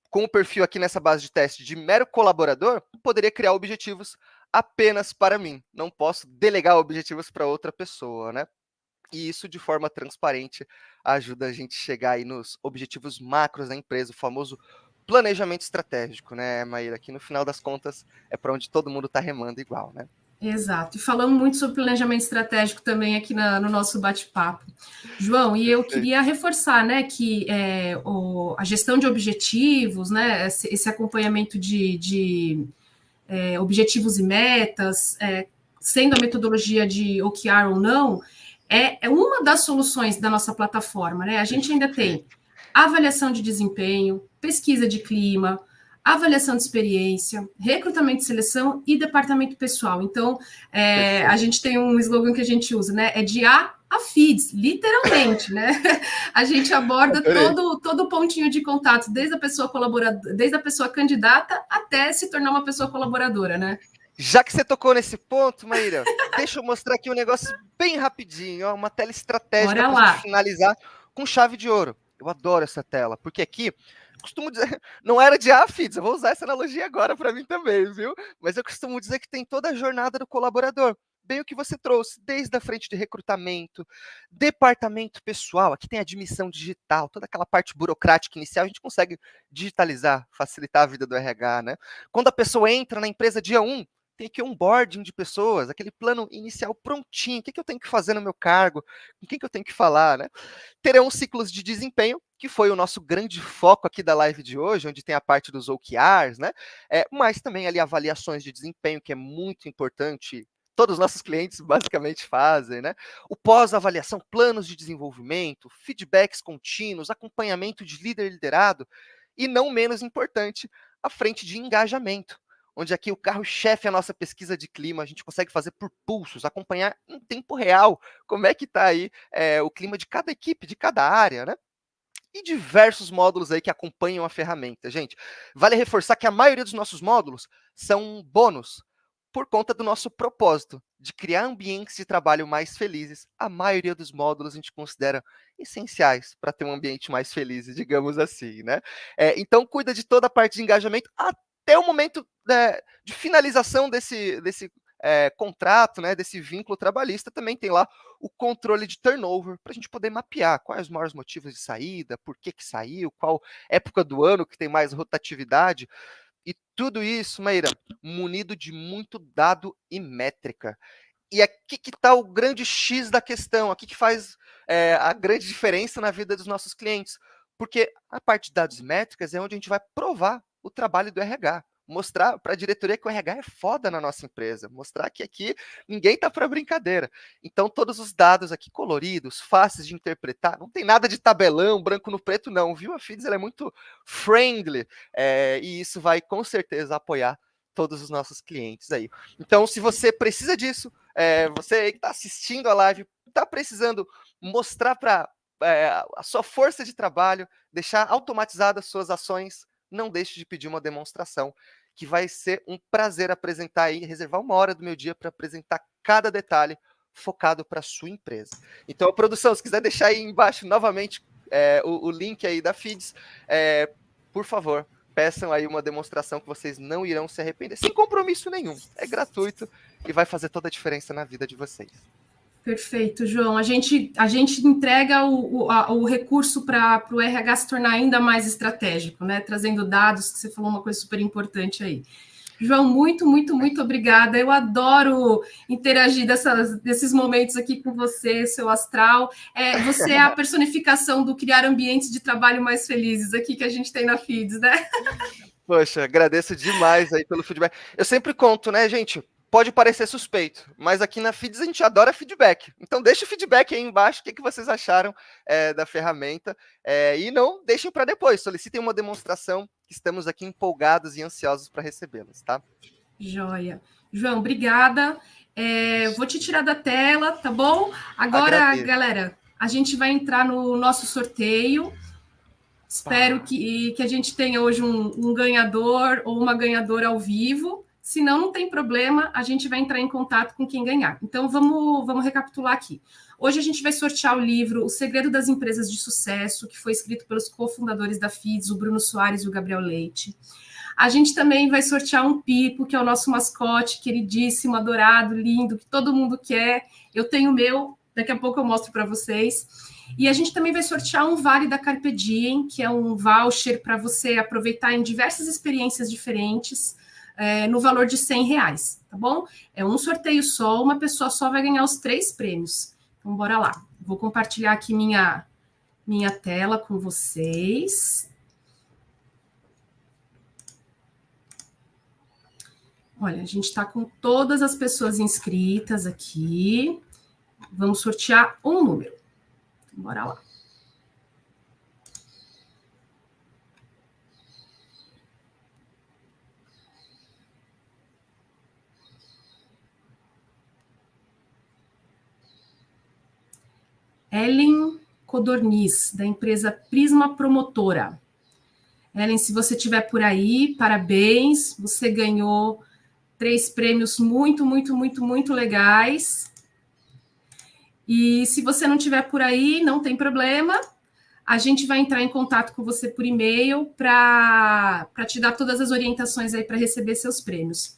com o perfil aqui nessa base de teste de mero colaborador, poderia criar objetivos apenas para mim. Não posso delegar objetivos para outra pessoa, né? E isso, de forma transparente, ajuda a gente a chegar aí nos objetivos macros da empresa, o famoso planejamento estratégico, né, Maíra? Que no final das contas é para onde todo mundo está remando igual, né? Exato. E falamos muito sobre planejamento estratégico também aqui no nosso bate-papo. João, e eu queria reforçar, né, que a gestão de objetivos, né, esse acompanhamento de objetivos e metas, sendo a metodologia de OKR ou não, é uma das soluções da nossa plataforma, né? A gente ainda tem avaliação de desempenho, pesquisa de clima, avaliação de experiência, recrutamento e seleção e departamento pessoal. Então, a gente tem um slogan que a gente usa, né? É de A a Feeds, literalmente, né? A gente aborda todo pontinho de contato, desde a pessoa colaboradora, desde a pessoa candidata até se tornar uma pessoa colaboradora, né? Já que você tocou nesse ponto, Maíra, deixa eu mostrar aqui um negócio bem rapidinho, ó, uma tela estratégica para a gente finalizar com chave de ouro. Eu adoro essa tela, porque aqui, costumo dizer, não era de Feeds, eu vou usar essa analogia agora para mim também, viu? Mas eu costumo dizer que tem toda a jornada do colaborador, bem o que você trouxe, desde a frente de recrutamento, departamento pessoal, aqui tem admissão digital, toda aquela parte burocrática inicial, a gente consegue digitalizar, facilitar a vida do RH, né? Quando a pessoa entra na empresa dia 1, tem aqui um onboarding de pessoas, aquele plano inicial prontinho, o que eu tenho que fazer no meu cargo, com quem que eu tenho que falar, né? Terão ciclos de desempenho, que foi o nosso grande foco aqui da live de hoje, onde tem a parte dos OKRs, né? Mas também ali avaliações de desempenho, que é muito importante, todos os nossos clientes basicamente fazem, né? O pós-avaliação, planos de desenvolvimento, feedbacks contínuos, acompanhamento de líder liderado, e não menos importante, a frente de engajamento, onde aqui o carro-chefe é a nossa pesquisa de clima, a gente consegue fazer por pulsos, acompanhar em tempo real como é que está aí o clima de cada equipe, de cada área, né? E diversos módulos aí que acompanham a ferramenta. Gente, vale reforçar que a maioria dos nossos módulos são bônus, por conta do nosso propósito de criar ambientes de trabalho mais felizes. A maioria dos módulos a gente considera essenciais para ter um ambiente mais feliz, digamos assim, né? Então, cuida de toda a parte de engajamento até o momento de finalização desse contrato, né, desse vínculo trabalhista. Também tem lá o controle de turnover, para a gente poder mapear quais os maiores motivos de saída, por que saiu, qual época do ano que tem mais rotatividade. E tudo isso, Maíra, munido de muito dado e métrica. E aqui que está o grande X da questão, aqui que faz a grande diferença na vida dos nossos clientes. Porque a parte de dados e métricas é onde a gente vai provar o trabalho do RH. Mostrar para a diretoria que o RH é foda na nossa empresa. Mostrar que aqui ninguém está para brincadeira. Então, todos os dados aqui coloridos, fáceis de interpretar. Não tem nada de tabelão, branco no preto, não. Viu? A Feeds ela é muito friendly. E isso vai, com certeza, apoiar todos os nossos clientes aí. Então, se você precisa disso, você que está assistindo a live, está precisando mostrar para a sua força de trabalho, deixar automatizadas suas ações, não deixe de pedir uma demonstração, que vai ser um prazer apresentar aí, reservar 1 hora do meu dia para apresentar cada detalhe focado para a sua empresa. Então, a produção, se quiser deixar aí embaixo novamente o link aí da Feeds, por favor, peçam aí uma demonstração que vocês não irão se arrepender, sem compromisso nenhum. É gratuito e vai fazer toda a diferença na vida de vocês. Perfeito, João. A gente entrega o recurso para o RH se tornar ainda mais estratégico, né? Trazendo dados, que você falou uma coisa super importante aí. João, muito, muito, muito obrigada. Eu adoro interagir desses momentos aqui com você, seu astral. Você é a personificação do criar ambientes de trabalho mais felizes aqui que a gente tem na Feeds, né? Poxa, agradeço demais aí pelo feedback. Eu sempre conto, né, gente? Pode parecer suspeito, mas aqui na Feeds a gente adora feedback. Então deixa o feedback aí embaixo, o que vocês acharam da ferramenta. E não deixem para depois, solicitem uma demonstração, que estamos aqui empolgados e ansiosos para recebê-las, tá? Joia. João, obrigada. Vou te tirar da tela, tá bom? Agora, Agradeço. galera, a gente vai entrar no nosso sorteio. Espero que a gente tenha hoje um ganhador ou uma ganhadora ao vivo. Se não, não tem problema, a gente vai entrar em contato com quem ganhar. Então, vamos recapitular aqui. Hoje a gente vai sortear o livro O Segredo das Empresas de Sucesso, que foi escrito pelos cofundadores da FIDS, o Bruno Soares e o Gabriel Leite. A gente também vai sortear um Pipo, que é o nosso mascote, queridíssimo, adorado, lindo, que todo mundo quer. Eu tenho o meu, daqui a pouco eu mostro para vocês. E a gente também vai sortear um Vale da Carpe Diem, que é um voucher para você aproveitar em diversas experiências diferentes, no valor de R$100, tá bom? É um sorteio só, uma pessoa só vai ganhar os 3 prêmios. Então, bora lá. Vou compartilhar aqui minha tela com vocês. Olha, a gente está com todas as pessoas inscritas aqui. Vamos sortear um número. Bora lá. Ellen Codorniz, da empresa Prisma Promotora. Ellen, se você estiver por aí, parabéns. Você ganhou 3 prêmios muito, muito, muito, muito legais. E se você não estiver por aí, não tem problema. A gente vai entrar em contato com você por e-mail para te dar todas as orientações aí para receber seus prêmios.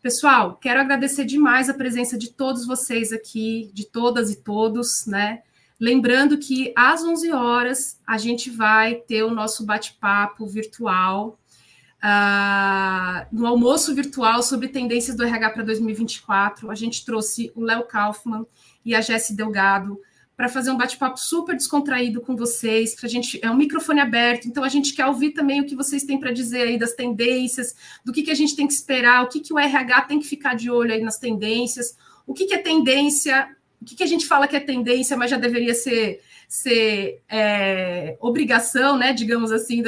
Pessoal, quero agradecer demais a presença de todos vocês aqui, de todas e todos, né? Lembrando que às 11 horas a gente vai ter o nosso bate-papo virtual, no almoço virtual sobre tendências do RH para 2024. A gente trouxe o Léo Kaufmann e a Jessi Delgado para fazer um bate-papo super descontraído com vocês. É um microfone aberto, então a gente quer ouvir também o que vocês têm para dizer aí das tendências, do que a gente tem que esperar, o que o RH tem que ficar de olho aí nas tendências, o que é tendência, o que a gente fala que é tendência, mas já deveria ser obrigação, né, digamos assim,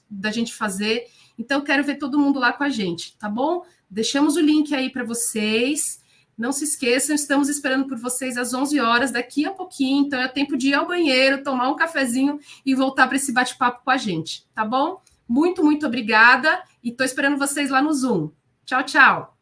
da gente fazer. Então, quero ver todo mundo lá com a gente, tá bom? Deixamos o link aí para vocês. Não se esqueçam, estamos esperando por vocês às 11 horas, daqui a pouquinho. Então, é tempo de ir ao banheiro, tomar um cafezinho e voltar para esse bate-papo com a gente, tá bom? Muito, muito obrigada e estou esperando vocês lá no Zoom. Tchau, tchau.